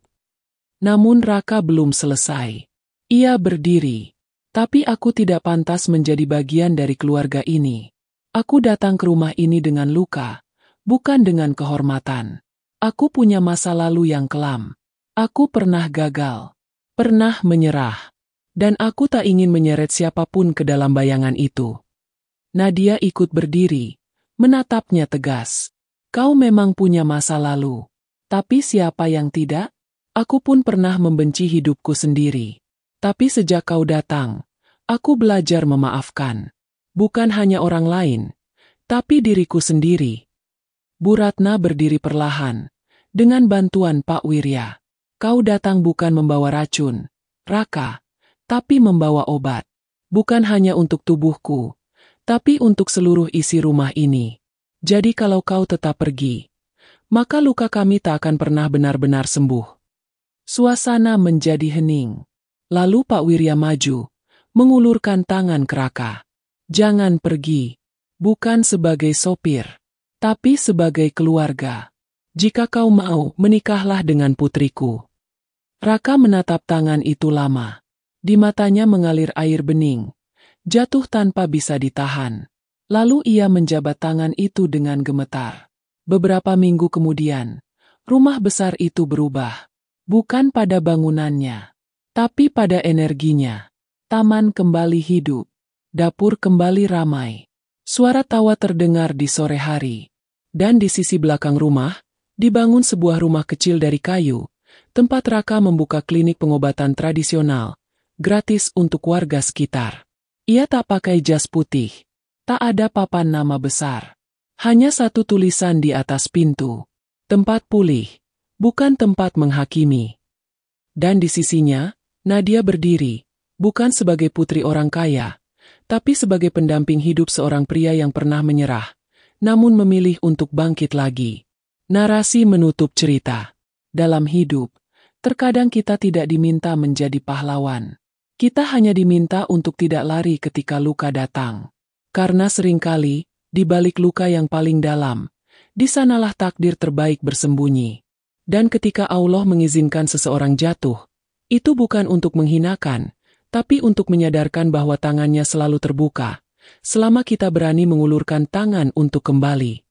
Namun Raka belum selesai. Ia berdiri. Tapi aku tidak pantas menjadi bagian dari keluarga ini. Aku datang ke rumah ini dengan luka, bukan dengan kehormatan. Aku punya masa lalu yang kelam. Aku pernah gagal, pernah menyerah. Dan aku tak ingin menyeret siapapun ke dalam bayangan itu. Nadia ikut berdiri, menatapnya tegas. Kau memang punya masa lalu. Tapi siapa yang tidak? Aku pun pernah membenci hidupku sendiri. Tapi sejak kau datang, aku belajar memaafkan. Bukan hanya orang lain, tapi diriku sendiri. Bu Ratna berdiri perlahan, dengan bantuan Pak Wirya. Kau datang bukan membawa racun, Raka, tapi membawa obat. Bukan hanya untuk tubuhku, tapi untuk seluruh isi rumah ini. Jadi kalau kau tetap pergi, maka luka kami tak akan pernah benar-benar sembuh. Suasana menjadi hening. Lalu Pak Wirya maju, mengulurkan tangan ke Raka. Jangan pergi. Bukan sebagai sopir, tapi sebagai keluarga. Jika kau mau, menikahlah dengan putriku. Raka menatap tangan itu lama. Di matanya mengalir air bening. Jatuh tanpa bisa ditahan. Lalu ia menjabat tangan itu dengan gemetar. Beberapa minggu kemudian, rumah besar itu berubah. Bukan pada bangunannya, tapi pada energinya. Taman kembali hidup. Dapur kembali ramai. Suara tawa terdengar di sore hari. Dan di sisi belakang rumah, dibangun sebuah rumah kecil dari kayu, tempat Raka membuka klinik pengobatan tradisional, gratis untuk warga sekitar. Ia tak pakai jas putih. Tak ada papan nama besar. Hanya satu tulisan di atas pintu. Tempat pulih, bukan tempat menghakimi. Dan di sisinya, Nadia berdiri, bukan sebagai putri orang kaya, tapi sebagai pendamping hidup seorang pria yang pernah menyerah, namun memilih untuk bangkit lagi. Narasi menutup cerita. Dalam hidup, terkadang kita tidak diminta menjadi pahlawan. Kita hanya diminta untuk tidak lari ketika luka datang. Karena seringkali, di balik luka yang paling dalam, di sanalah takdir terbaik bersembunyi. Dan ketika Allah mengizinkan seseorang jatuh, itu bukan untuk menghinakan, tapi untuk menyadarkan bahwa tangannya selalu terbuka, selama kita berani mengulurkan tangan untuk kembali.